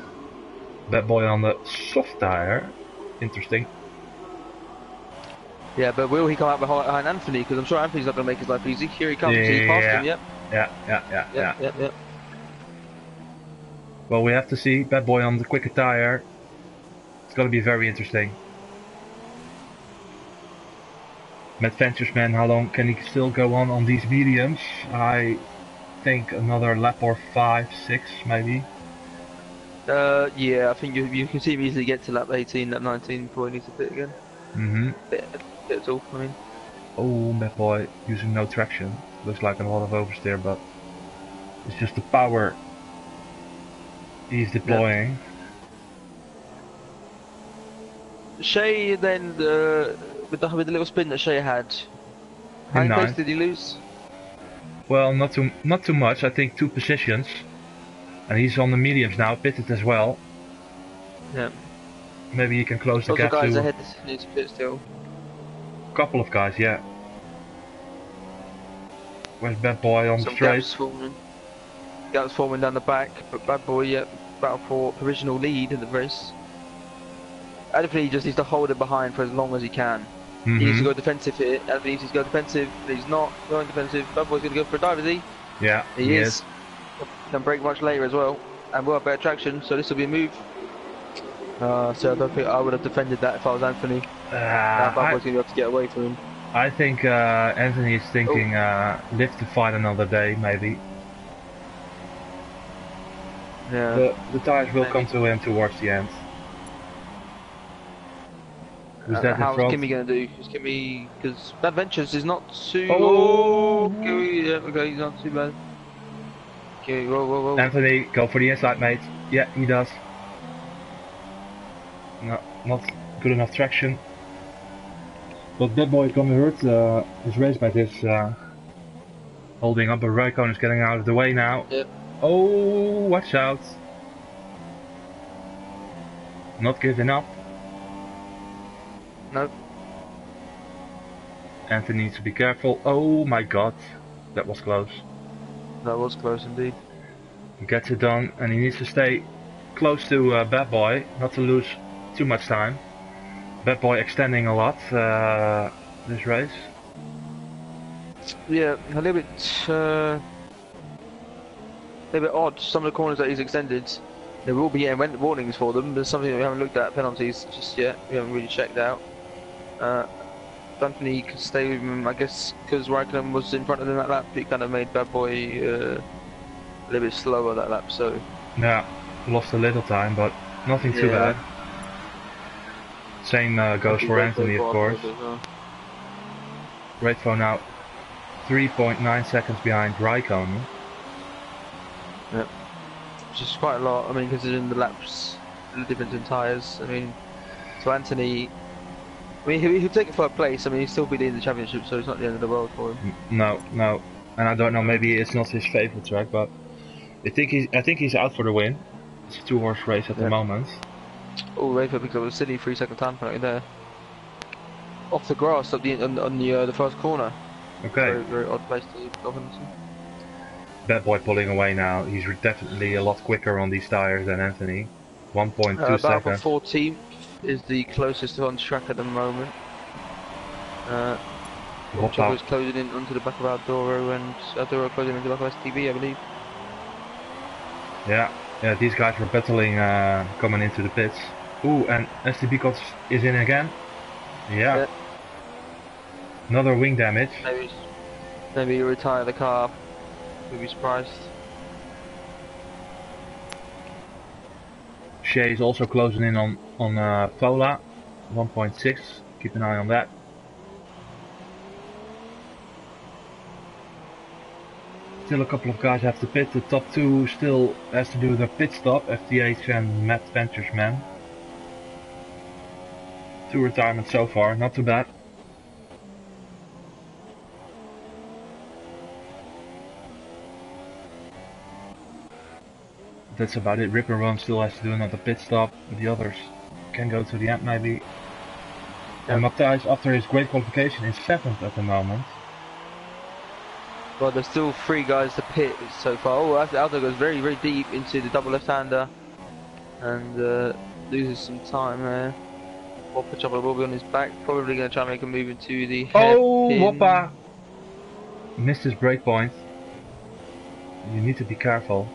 Bad Boy on the soft tire. Interesting. Yeah, but will he come out behind Anthony? Because I'm sure Anthony's not going to make his life easy. Here he comes. He's past him, yep. Yeah. Well, we have to see Bad Boy on the quicker tire. It's going to be very interesting. Mad Ventures Man, how long can he still go on these mediums? I think another lap or 5, 6 maybe. Yeah, I think you can see him easily get to lap 18, lap 19 before he needs to pit again. That's all, I mean. Oh, Bad Boy using no traction. Looks like a lot of oversteer, but it's just the power he's deploying. Shea then, with the little spin that Shea had, how many places did he lose? Well, not too much. I think 2 positions, and he's on the mediums now, pitted as well. Yeah. Maybe he can close the gap. Those guys ahead need to pit still. Couple of guys, yeah. Where's Bad Boy on the straight? Gaps forming down the back, but Bad Boy, yeah, battle for provisional lead in the race. Anthony just needs to hold it behind for as long as he can. He needs to go defensive here. Anthony needs to go defensive, but he's not going defensive. Bad Boy's going to go for a dive, is he? Yeah, he is. Can break much later as well, and we'll have better traction, so this will be a move. So I don't think I would have defended that if I was Anthony. Bad Boy's going to be able to get away from him. I think Anthony is thinking live to fight another day, maybe. Yeah. The tires will come to him towards the end. Who's that how's in front? Kimmy going to do? Is Kimmy... Because Bad Ventures is not too... Kimmy, yeah, okay, he's not too bad. Okay, whoa. Anthony, go for the inside, mate. Yeah, he does. No, not good enough traction. But Bad Boy is gonna hurt his race by this holding up, but Raikkonen is getting out of the way now. Yep. Oh, watch out. Not giving up. Nope. Anthony needs to be careful. Oh my god, that was close. That was close indeed. He gets it done, and he needs to stay close to Bad Boy, not to lose too much time. Bad Boy extending a lot this race. Yeah, a little bit they're a bit odd. Some of the corners that he's extended, there will be warnings for them. There's something that we haven't looked at, penalties just yet. We haven't really checked out. Anthony could stay with him, I guess, because Raikkonen was in front of him that lap. He kind of made Bad Boy a little bit slower that lap, so... Yeah, lost a little time, but nothing too bad. Same goes for Anthony, of course. Redfo now 3.9 seconds behind Raikkonen. Yep. Which is quite a lot, I mean, considering the laps, the difference in tyres. I mean, so Anthony... I mean, he'll take a third place. I mean, he'll still be leading the championship, so it's not the end of the world for him. No, no. And I don't know, maybe it's not his favourite track, but I think he's out for the win. It's a 2-horse race at the moment. Oh, Rafer picks up a silly 3-second time penalty there. Off the grass on the first corner. Okay. Very, very odd place to go into. Bad Boy pulling away now. He's definitely a lot quicker on these tyres than Anthony. 1.2 seconds. About 14th is the closest on track at the moment. Chopper is closing in onto the back of Aldoro, and Aldoro closing into the back of STB, I believe. Yeah, these guys were battling coming into the pits. Ooh, and STB is in again. Yeah. Another wing damage. Maybe you retire the car. We'd be surprised. Shea is also closing in on Fola. 1.6. Keep an eye on that. Still a couple of guys have to pit. The top two still has to do their pit stop. FTH and Matt Ventures man. 2 retirements so far, not too bad. That's about it. Rip and Run still has to do another pit stop. The others can go to the end maybe. And Matthijs, after his great qualification, is 7th at the moment. Well, there's still 3 guys to pit so far. Oh, Aldo goes very, very deep into the double left-hander and loses some time there. Whopper Chopper will be on his back, probably going to try and make a move into the hairpin. Whopper! Missed his brake point. You need to be careful.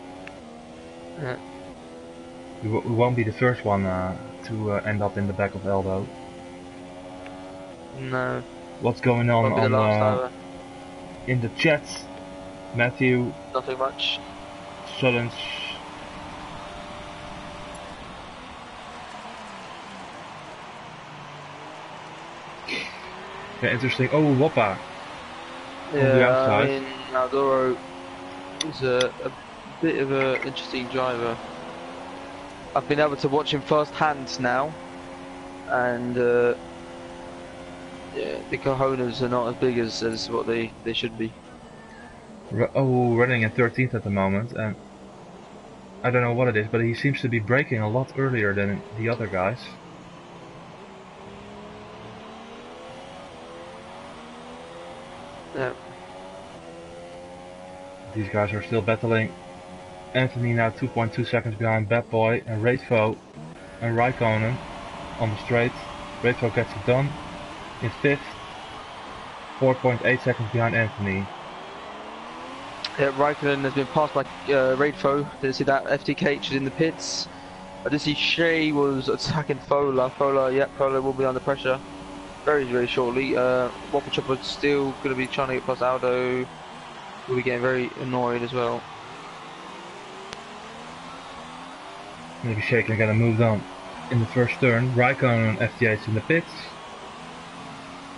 Yeah. We won't be the first one to end up in the back of Aldo. No. What's going on in the chats? Matthew? Nothing much. Sullens. Yeah, interesting. Oh, Whopper. Yeah, I mean, Aldoro is a bit of an interesting driver. I've been able to watch him first hand now, and yeah, the cojones are not as big as what they should be. Running in 13th at the moment, and I don't know what it is, but he seems to be braking a lot earlier than the other guys. Yeah. These guys are still battling. Anthony now 2.2 seconds behind Bad Boy and Raidfo and Raikkonen on the straight. Raidfo gets it done in 5th. 4.8 seconds behind Anthony. Yeah, Raikkonen has been passed by Raidfo. Didn't see that. FTKH is in the pits. I did see Shea was attacking Fola. Fola will be under pressure very, very shortly. Whopper Chopper's still going to be trying to get past Aldo. Will be getting very annoyed as well. Maybe Shea can get moved on in the first turn. Raikkonen and FTH in the pits.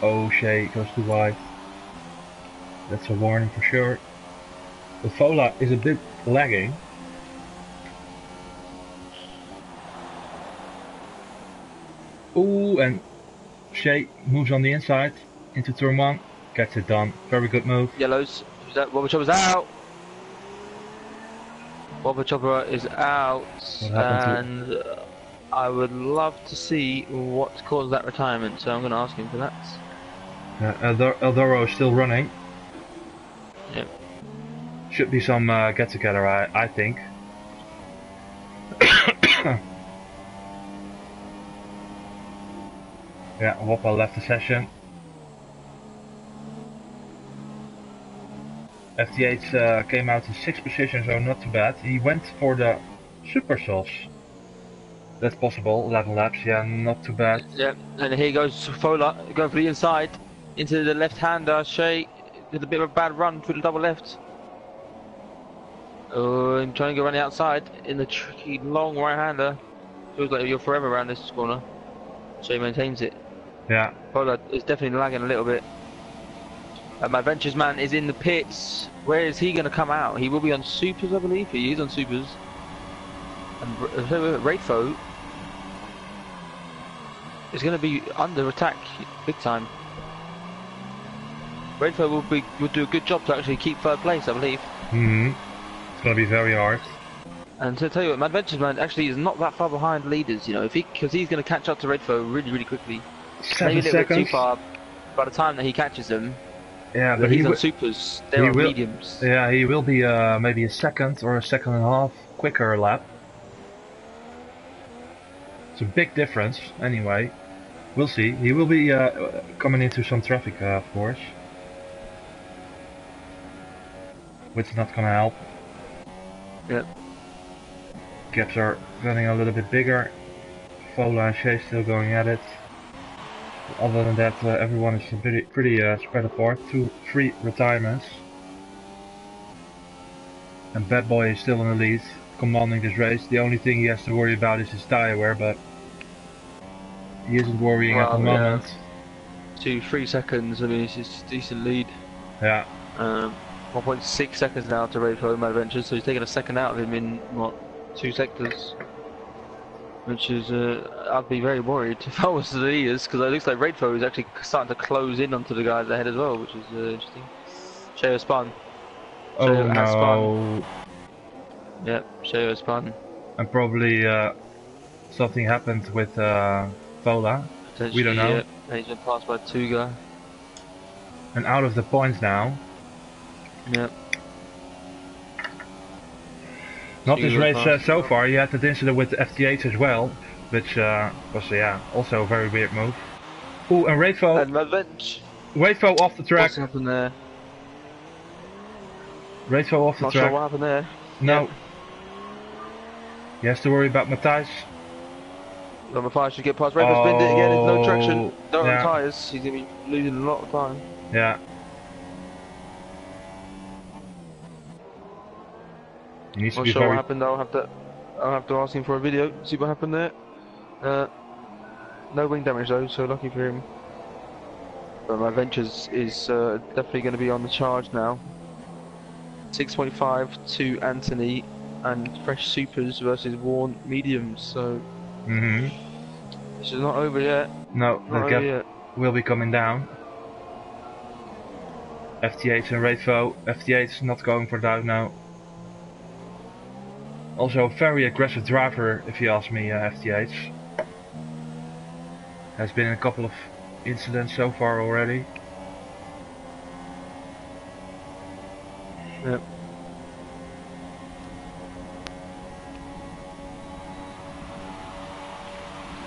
Oh, Shea goes too wide. That's a warning for sure. The Fola is a bit lagging. Ooh, and Shea moves on the inside into turn 1. Gets it done. Very good move. Yellows. Whopper Chopper's out. Whopper Chopper is out, and I would love to see what caused that retirement, so I'm going to ask him for that. Eldoro is still running. Yep. Should be some get together, I think. Yeah, Whopper left the session. FT8 came out in 6th position, so not too bad. He went for the super sauce. That's possible, 11 laps, yeah, not too bad. Yeah, and here goes Fola going for the inside into the left-hander. Shea did a bit of a bad run through the double left. Oh, I'm trying to go around the outside in the tricky long right-hander. Feels like you're forever around this corner. Shea maintains it. Yeah. Fola is definitely lagging a little bit. My Ventures man is in the pits. Where is he going to come out? He will be on supers, I believe. He is on supers. And Rayfo is going to be under attack big time. Rayfo will do a good job to actually keep third place, I believe. It's going to be very hard. And to tell you what, my Ventures man actually is not that far behind leaders. You know, because he's going to catch up to Rayfo really quickly. 7 Maybe a little seconds. bit too far. By the time that he catches them. Yeah, but he's on supers. They're on mediums. Yeah, he will be maybe a second or a second and a half quicker lap. It's a big difference, anyway. We'll see. He will be coming into some traffic, of course. Which is not gonna help. Yeah. Gaps are getting a little bit bigger. Fola and Shea still going at it. Other than that, everyone is pretty spread apart. 2-3 retirements. And Bad Boy is still in the lead, commanding this race. The only thing he has to worry about is his tyre wear, but he isn't worrying at the moment. 2-3 seconds, I mean, it's just a decent lead. Yeah. 1.6 seconds now to Rayfo Mad Adventures, so he's taking a second out of him in, what, 2 sectors? Which is, I'd be very worried if I was the leaders, because it looks like Rayfo is actually starting to close in onto the guys ahead as well, which is interesting. Shea spun. Oh no. Yep, Shea spun. And probably something happened with Fola. We don't know. Yeah, he's been passed by 2 guys. And out of the points now. Yep. Not this race so far. He had that incident with the FT8 as well, which was also a very weird move. Ooh, and Rayfo. And Rayfo off the track. What's happened there? Rayfo off the Not track. sure what happened there. No. Yep. He has to worry about Matthijs. Matthijs should get past Rayfo. Spinned it again. There's no traction. No yeah. tyres. He's gonna be losing a lot of time. Yeah. Not sure what happened. I'll have to ask him for a video. See what happened there. No wing damage though, so lucky for him. But my Ventures is definitely going to be on the charge now. 6.5 to Anthony and Fresh Supers versus Worn Mediums. So this is not over yet. No, the gap will be coming down. FT8 and Rayfo. FT8 is not going for that now. Also a very aggressive driver, if you ask me, FT8. Has been in a couple of incidents so far already. Yep.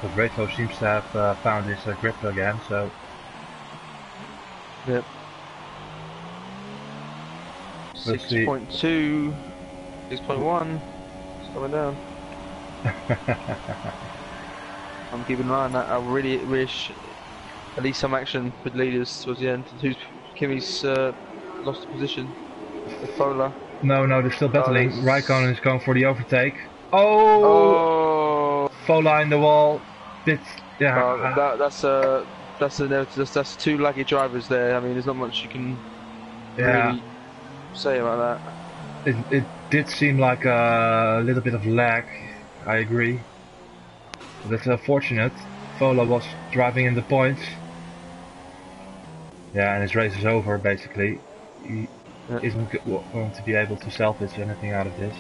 But Rayfo seems to have found his grip again, so... Yep. 6.2, 6.1. Coming down. I'm keeping an eye on that. I really wish at least some action with leaders towards the end. Kimmy's lost the position with Fola. No, they're still battling. Raikkonen is going for the overtake. Oh! Fola in the wall. Yeah. That's 2 lucky drivers there. I mean, there's not much you can really say about that. It did seem like a little bit of lag, I agree. But it's unfortunate. Fola was driving in the points. Yeah, and his race is over basically. He isn't going to be able to salvage anything out of this.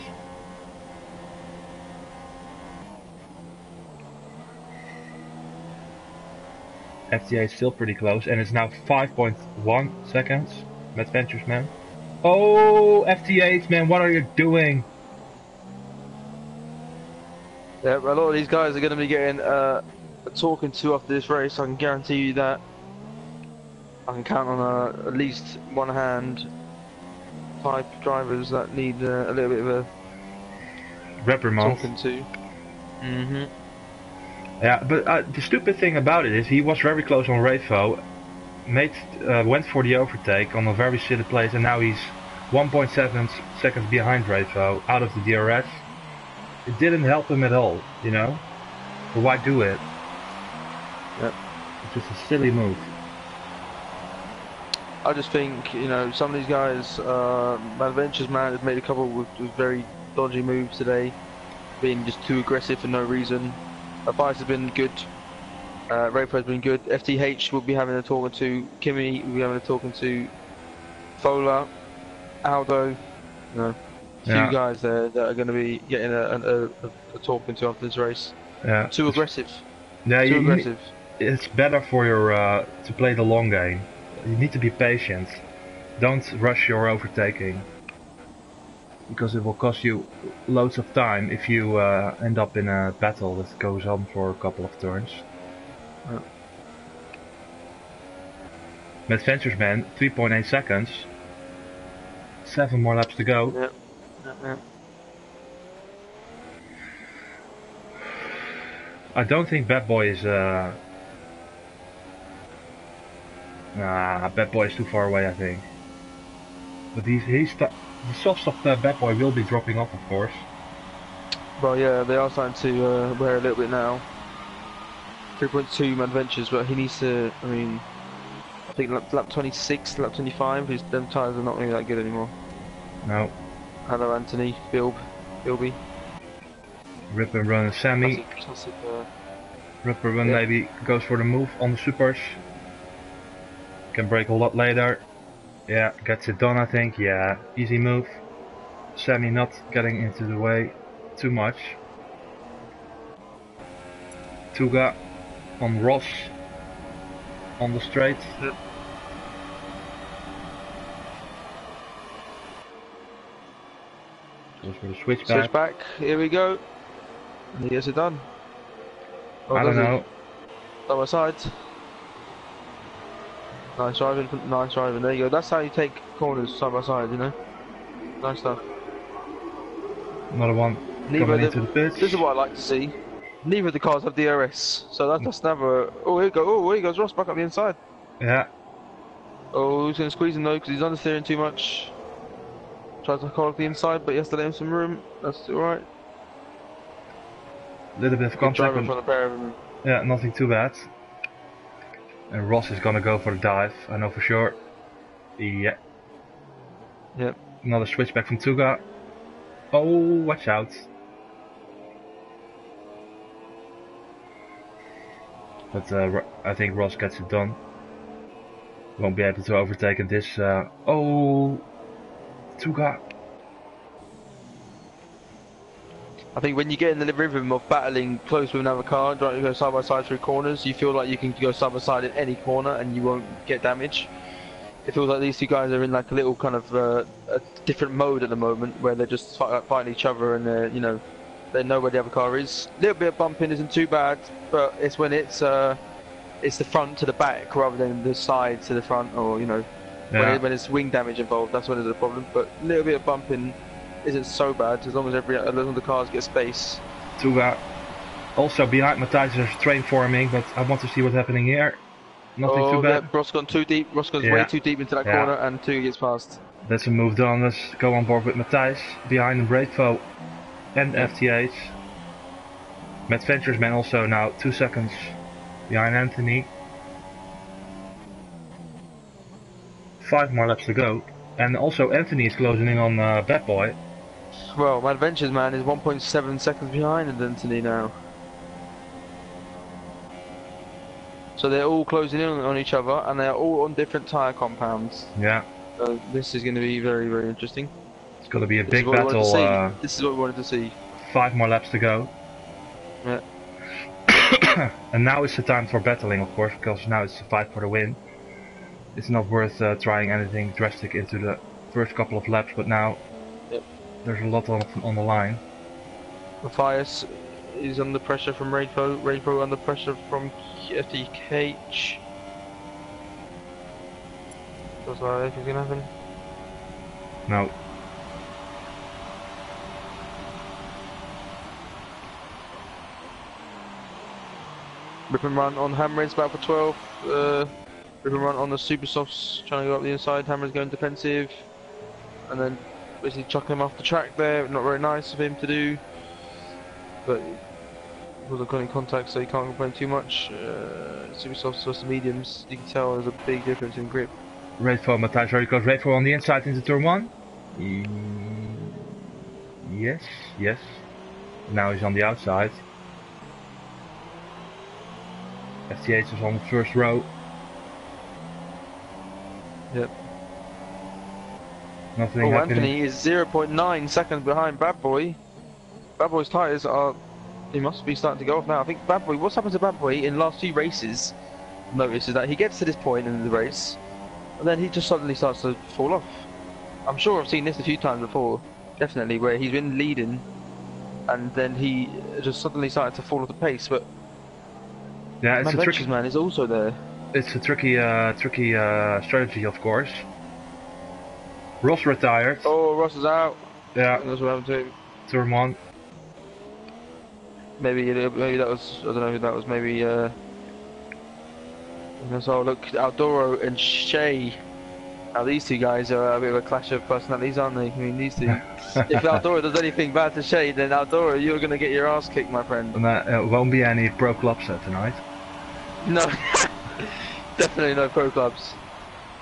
FTA is still pretty close and it's now 5.1 seconds. Adventures man. Oh, FT8, man, what are you doing? Yeah, a lot of these guys are going to be getting talking to after this race. I can guarantee you that. I can count on at least one hand type drivers that need a little bit of a reprimand. talking to. Yeah, but the stupid thing about it is he was very close on Revo, went for the overtake on a very silly place, and now he's 1.7 seconds behind Revo, out of the DRS. It didn't help him at all, you know? But why do it? Yep. It's just a silly move. I just think, you know, some of these guys, Adventures Man has made a couple with very dodgy moves today, being just too aggressive for no reason. Bias has been good, Rapo has been good, FTH will be having a talking to, Kimmy will be having a talking to, Fola, Aldo, you know, few guys there that are going to be getting a talking to after this race. Yeah. Too aggressive. Yeah, too aggressive. It's better for your to play the long game. You need to be patient. Don't rush your overtaking, because it will cost you loads of time if you end up in a battle that goes on for a couple of turns. Yeah. Met Venturesman, 3.8 seconds. 7 more laps to go. Yeah. I don't think Bad Boy is... Bad Boy is too far away, I think. But the soft Bad Boy will be dropping off, of course. Well, yeah, they are starting to wear a little bit now. 3.2 Adventures, but he needs to, I mean, I think lap 26, lap 25, them tyres are not really that good anymore. No. Hello Anthony, Bilby. Rip and Run and Sammy. Classic, Rip and Run maybe goes for the move on the supers. Can brake a lot later. Yeah, gets it done I think. Yeah, easy move. Sammy not getting into the way too much. Tuga on Ross on the straight. Yep. Goes for the switchback. Switchback, here we go. And he gets it done. Oh, I don't know. Side by side. Nice driving, there you go. That's how you take corners side by side, you know. Nice stuff. Another one coming into the pits. This is what I like to see. Neither of the cars have DRS, so that's never. Oh, here you go. Oh, here goes Ross back up the inside. Yeah. Oh, he's going to squeeze him though because he's understeering too much. Tries to call the inside, but he has to let him some room. That's alright. Little bit of contact. In front of pair of them. Yeah, nothing too bad. And Ross is gonna go for the dive, I know for sure. Yeah. Yep. Another switchback from Tuga. Oh, watch out. But I think Ross gets it done. Won't be able to overtake in this. Oh, Tuga. I think when you get in the rhythm of battling close with another car, trying to go side by side through corners, you feel like you can go side by side in any corner and you won't get damage. It feels like these two guys are in like a little kind of a different mode at the moment, where they're just fighting each other and you know, they know where the other car is. A little bit of bumping isn't too bad, but it's when it's the front to the back rather than the side to the front, or you know, when it's wing damage involved. That's when there's a problem. But a little bit of bumping isn't so bad as long as the cars get space. Tuga also behind Matthijs, there's a train forming, but I want to see what's happening here. Nothing too bad. Yeah, Ross gone too deep. Ross goes way too deep into that corner, and Tuga gets past. That's a move done. Let's go on board with Matthijs. Behind him, Breakfo and FTH. Met Venturesman also now 2 seconds behind Anthony. 5 more laps to go. And also Anthony is closing in on Bad Boy. Well, my Adventures Man is 1.7 seconds behind Anthony now. So they're all closing in on each other, and they're all on different tyre compounds. Yeah. So this is going to be very, very interesting. It's going to be a big battle. This is what we wanted to see. 5 more laps to go. Yeah. And now is the time for battling, of course, because now it's a fight for the win. It's not worth trying anything drastic into the first couple of laps, but now there's a lot on the line. Matthias is under pressure from Rainbow under pressure from FTH. That's what I think is going to happen. No. Rip and run on Hammer's battle for 12. Rip and run on the super softs, trying to go up the inside. Hammer's going defensive, and then basically chucking him off the track there. Not very nice of him to do, but he wasn't got in contact, so you can't complain too much. Super softs versus mediums, you can tell there's a big difference in grip. Race for Matthijs very close. Race for on the inside into turn 1. Yes, yes. Now he's on the outside. FTH is on the first row. Yep. Nothing happening. Anthony is 0.9 seconds behind Bad Boy. Bad Boy's tyres are... He must be starting to go off now. I think Bad Boy... What's happened to Bad Boy in the last few races, notice, is that he gets to this point in the race, and then he just suddenly starts to fall off. I'm sure I've seen this a few times before, definitely, where he's been leading, and then he just suddenly started to fall off the pace, but... Yeah, it's a tricky man is also there. It's a tricky strategy, of course. Ross retired. Oh, Ross is out. Yeah. That's what happened to him. Turn 1. Maybe that was, I don't know who that was, maybe so look, Aldoro and Shay. Now these two guys are a bit of a clash of personalities, aren't they? I mean, these two. If Aldoro does anything bad to Shay, then Aldoro, you're gonna get your ass kicked, my friend. And won't be any pro clubs tonight. No. Definitely no pro clubs.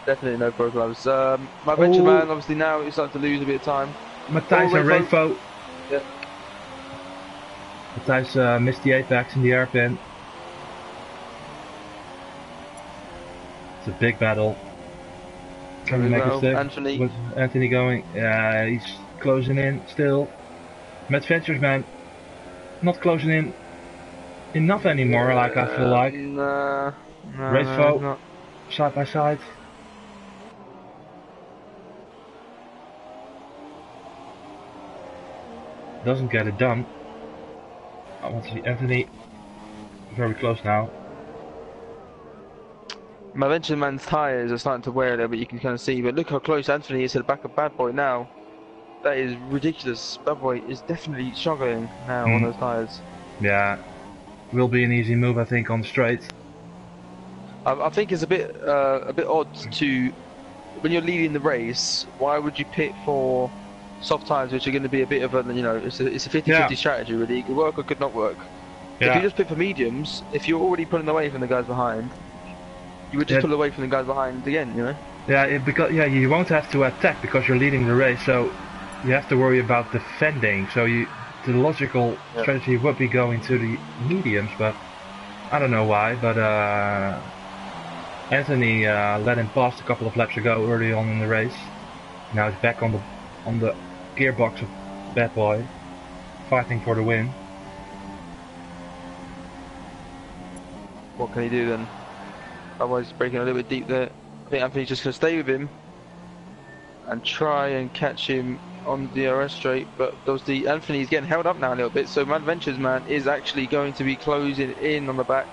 Definitely no pro clubs. My venture man, obviously now he's starting to lose a bit of time. Matthijs and Rafo. Yep. Matthijs missed the apex in the airpin. It's a big battle. Can we make a stick? Anthony. With Anthony going? Yeah, he's closing in still. Matt Ventures, man, not closing in enough anymore. Like I feel like. No. Rafo, side by side. Doesn't get it done. I want to see Anthony very close now. My venture man's tyres are starting to wear a little bit, you can kind of see, but look how close Anthony is to the back of Bad Boy now. That is ridiculous. Bad Boy is definitely struggling now on those tyres. Yeah, will be an easy move, I think, on the straight. I think it's a bit odd to, when you're leading the race, why would you pit for soft tyres which are going to be a bit of a, you know, it's a 50-50 strategy really. It could work or could not work. Yeah. If you just pit for mediums, if you're already pulling away from the guys behind, you would just pull away from the guys behind again, you know? Yeah, because you won't have to attack because you're leading the race, so you have to worry about defending. So the logical strategy would be going to the mediums, but I don't know why. But Anthony let him pass a couple of laps ago early on in the race. Now he's back on the gearbox of Bad Boy, fighting for the win. What can he do then? Otherwise he's breaking a little bit deep there. I think Anthony's just going to stay with him and try and catch him on the DRS straight, but Anthony's getting held up now a little bit, so Mad Ventures man is actually going to be closing in on the back.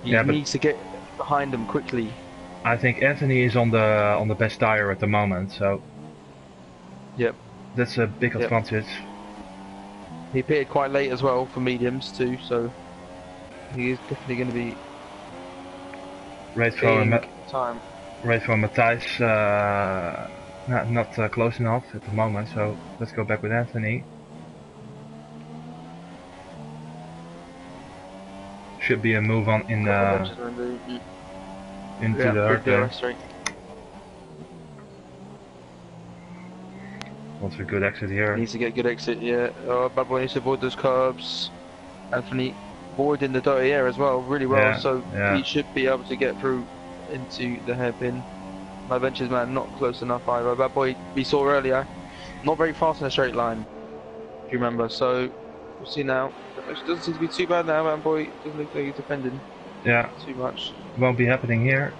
He needs to get behind him quickly. I think Anthony is on the best tire at the moment, so that's a big advantage. He pitted quite late as well for mediums too, so he is definitely going to be Race for Matthijs, not close enough at the moment, so let's go back with Anthony. Should be a move on into the hairpin. Wants a good exit here. Needs to get a good exit, yeah. Oh, Bad Boy needs to avoid those curbs. Anthony avoiding the dirty air as well, really well, so he should be able to get through into the hairpin. My Ventures man not close enough either. Bad Boy we saw earlier, not very fast in a straight line, if you remember, so we'll see now. It doesn't seem to be too bad now. Bad Boy doesn't look like he's defending too much. Won't be happening here.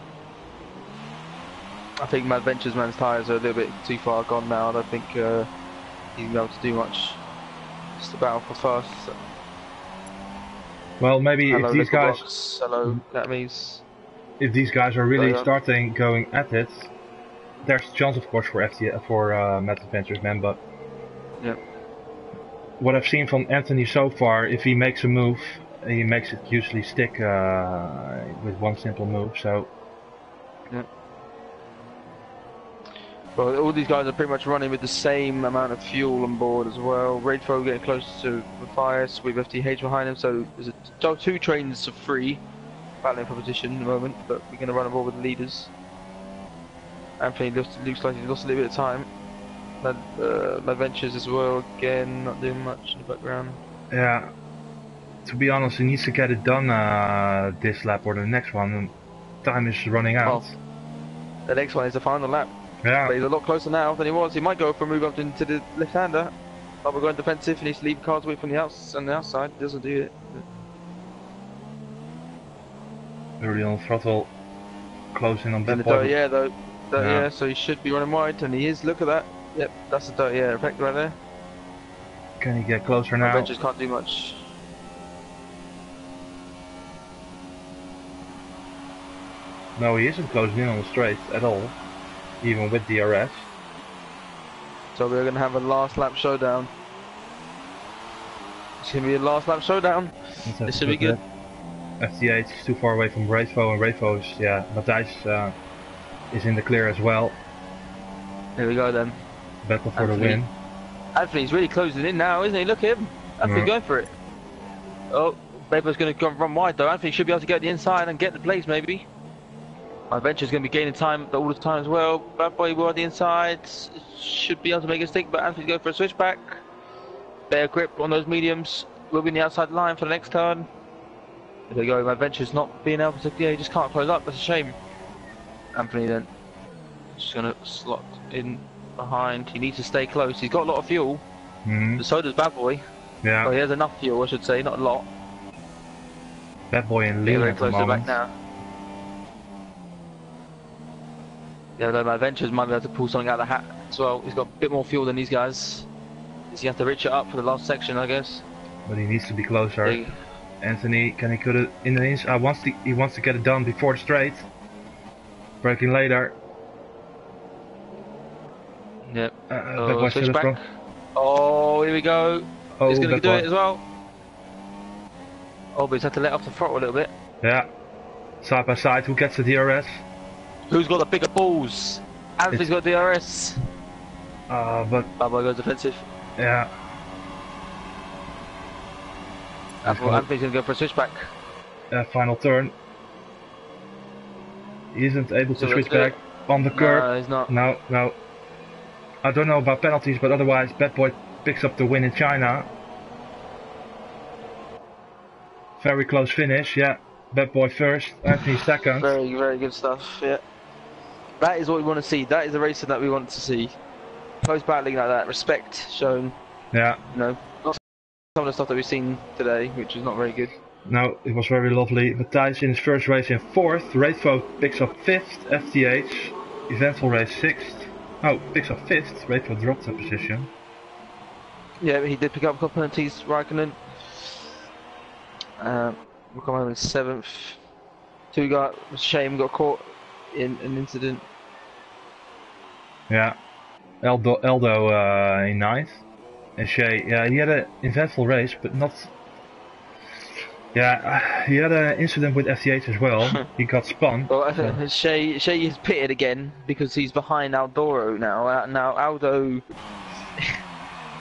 I think Mad Ventures man's tyres are a little bit too far gone now. I don't think he's going to be able to do much. Just a battle for first. So. Well, maybe if these guys, hello, that means if these guys are really starting going at it, there's a chance, of course, for Mad Adventures, man. But yeah, what I've seen from Anthony so far, if he makes a move, he makes it usually stick with one simple move. So yeah. Well, all these guys are pretty much running with the same amount of fuel on board as well. Raidfo getting close to Matthias with FTH behind him, so there's two trains of three battling for position at the moment, but we're going to run aboard with the leaders. Anthony looks like he's lost a little bit of time. Mad Ventures as well, again, not doing much in the background. yeah, to be honest, he needs to get it done this lap or the next one. Time is running out. Oh, the next one is the final lap. Yeah. But he's a lot closer now than he was. He might go for a move up into the left-hander. But we're going defensive. He needs to leave cars away from the outside. He doesn't do it. Early on throttle, closing on Bad Boy. Yeah, though. Yeah, so he should be running wide, and he is. Look at that. Yep, that's the dirt, yeah, effect right there. Can he get closer now? Adventures can't do much. No, he isn't closing in on the straight at all, even with DRS. So we're going to have a last lap showdown. It's going to be a last lap showdown. This should be good. FT8 is too far away from Raidfo, and Raidfo is, yeah, Matthias is in the clear as well. Here we go then. Battle for the win. Anthony's really closing in now, isn't he? Look at him. Anthony going for it. Oh, Baber's going to run wide though. Anthony should be able to get the inside and get the place maybe. My Adventure's going to be gaining time all the time as well. Bad Boy will on the inside. Should be able to make a stick, but Anthony's going for a switchback. Better grip on those mediums. We'll be in the outside line for the next turn. There we go. My Adventure's not being able to. Yeah, he just can't close up. That's a shame. Anthony then. Just going to slot in behind. He needs to stay close. He's got a lot of fuel. But so does Bad Boy. Yeah. Well, he has enough fuel, I should say, not a lot. Bad Boy in lead at the moment. Back now. Yeah, though my Adventures might be able to pull something out of the hat as well. He's got a bit more fuel than these guys. He's going to have to reach it up for the last section, I guess. But he needs to be closer. Anthony, can he cut it in the inch? He wants to get it done before the straight. Braking later. Yep. Switch back. Oh, here we go. Oh, he's going to do it as well. Oh, but he's had to let off the throttle a little bit. Yeah. Side by side, who gets the DRS? Who's got the bigger balls? Anthony's got DRS. But Baba goes defensive. Yeah. Anthony's going to go for a switchback. Final turn. He isn't able to switch back on the curb. No, he's not. No. I don't know about penalties, but otherwise Bad Boy picks up the win in China. Very close finish, yeah. Bad Boy first, Anthony second. Very, very good stuff, yeah. That is what we want to see. That is the racing that we want to see. Close battling like that, respect shown. Yeah. You know, not some of the stuff that we've seen today, which is not very good. No, it was very lovely. Matthias in his first race in 4th. Raidfo picks up 5th. FTH, eventful race 6th. Oh, picks up 5th. Raidfo dropped a position. Yeah, he did pick up a couple penalties, Raikkonen. We'll come home in 7th. Shame got caught in an incident. Yeah. Eldo in 9th. And Shay, yeah, he had an eventful race, but not... Yeah, he had an incident with FTH as well. He got spun. Well, Shay is pitted again because he's behind Aldoro now. Now Aldo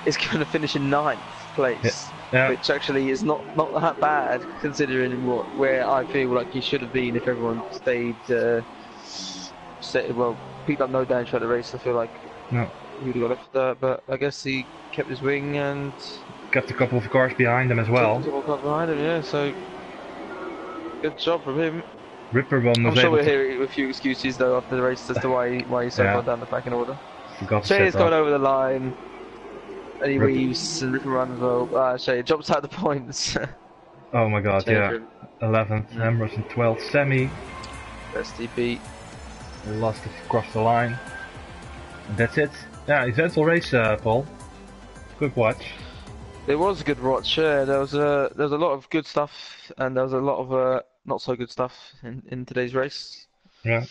is going to finish in 9th place, which actually is not that bad considering where I feel like he should have been if everyone stayed. Well, picked up no damage for the race. I feel like he would have got left there, but I guess he kept his wing and kept a couple of cars behind him as well. Yeah, so good job from him. Ripper one was I'm sure we'll hear a few excuses though after the race as to why he's so far down the back in order. Shay's going over the line, and he weaves and Ripper runs well. Shay jumps out the points. Oh my god, yeah. 11th, Ambrose in 12th, Sammy. STP. They lost across the line. And that's it. Yeah, eventful race, Paul. Good watch. It was a good watch. Yeah, there was a lot of good stuff, and there was a lot of not so good stuff in today's race. Yeah.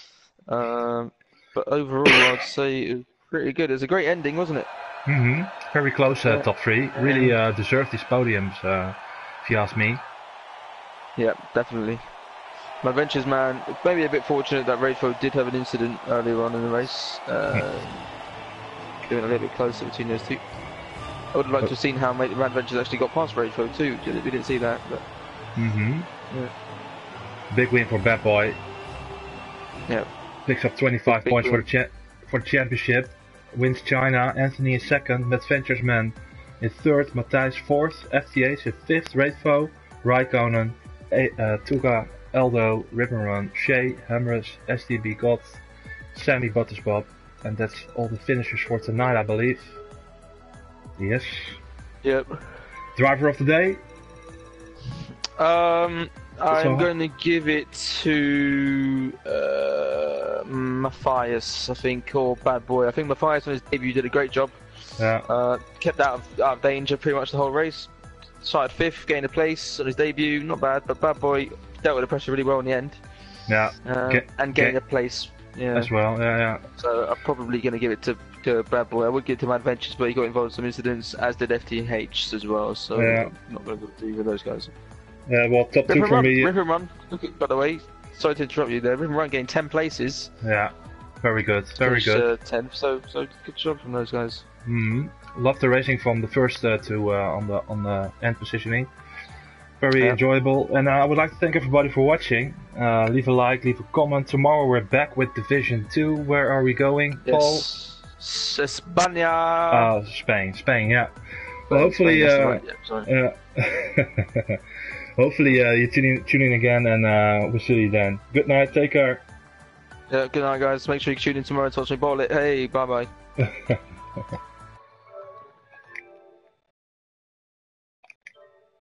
but overall, I'd say it was pretty good. It was a great ending, wasn't it? Very close Yeah. top three. Really deserved these podiums, if you ask me. Yeah, definitely. My Ventures man, maybe a bit fortunate that Rayfo did have an incident earlier on in the race. Getting a little bit closer between those two. I would have liked to have seen how Mad Ventures actually got past Rayfo too. We didn't see that, but. Yeah. Big win for Bad Boy. Yeah. Picks up 25 points for the championship. Wins China. Anthony is second. Mad Ventures man in third. Matthijs fourth. FTH in fifth. Rayfo, Raikkonen, Tuga, Aldo, Rippenrun, Shea, Hamras, STB Got, Sammy Buttersbob, and that's all the finishers for tonight, I believe. Yes. Yep. Driver of the day? I'm going to give it to Matthias, I think, or Bad Boy. I think Matthias on his debut did a great job. Yeah. Kept out of danger pretty much the whole race. Started fifth, gained a place on his debut, not bad. But Bad Boy dealt with the pressure really well in the end. Yeah. And gained a place. Yeah. As well. Yeah. So I'm probably going to give it to Bad Boy. I would give it to Mad Ventures, but he got involved in some incidents, as did FTH as well. So I'm not going to do either of those guys. Yeah, well, top two for me. Rip and Run, by the way, sorry to interrupt you there. Rip and Run gained 10 places. Yeah, very good, very good. 10, so good job from those guys. Love the racing from the first to on the end positioning. Very enjoyable, and I would like to thank everybody for watching. Leave a like, leave a comment. Tomorrow we're back with Division 2. Where are we going, Paul? España. Spain, yeah. Well, hopefully, hopefully you tune in again, and we'll see you then. Good night, take care. Yeah, good night, guys. Make sure you tune in tomorrow and watch me ball it. Hey, bye bye.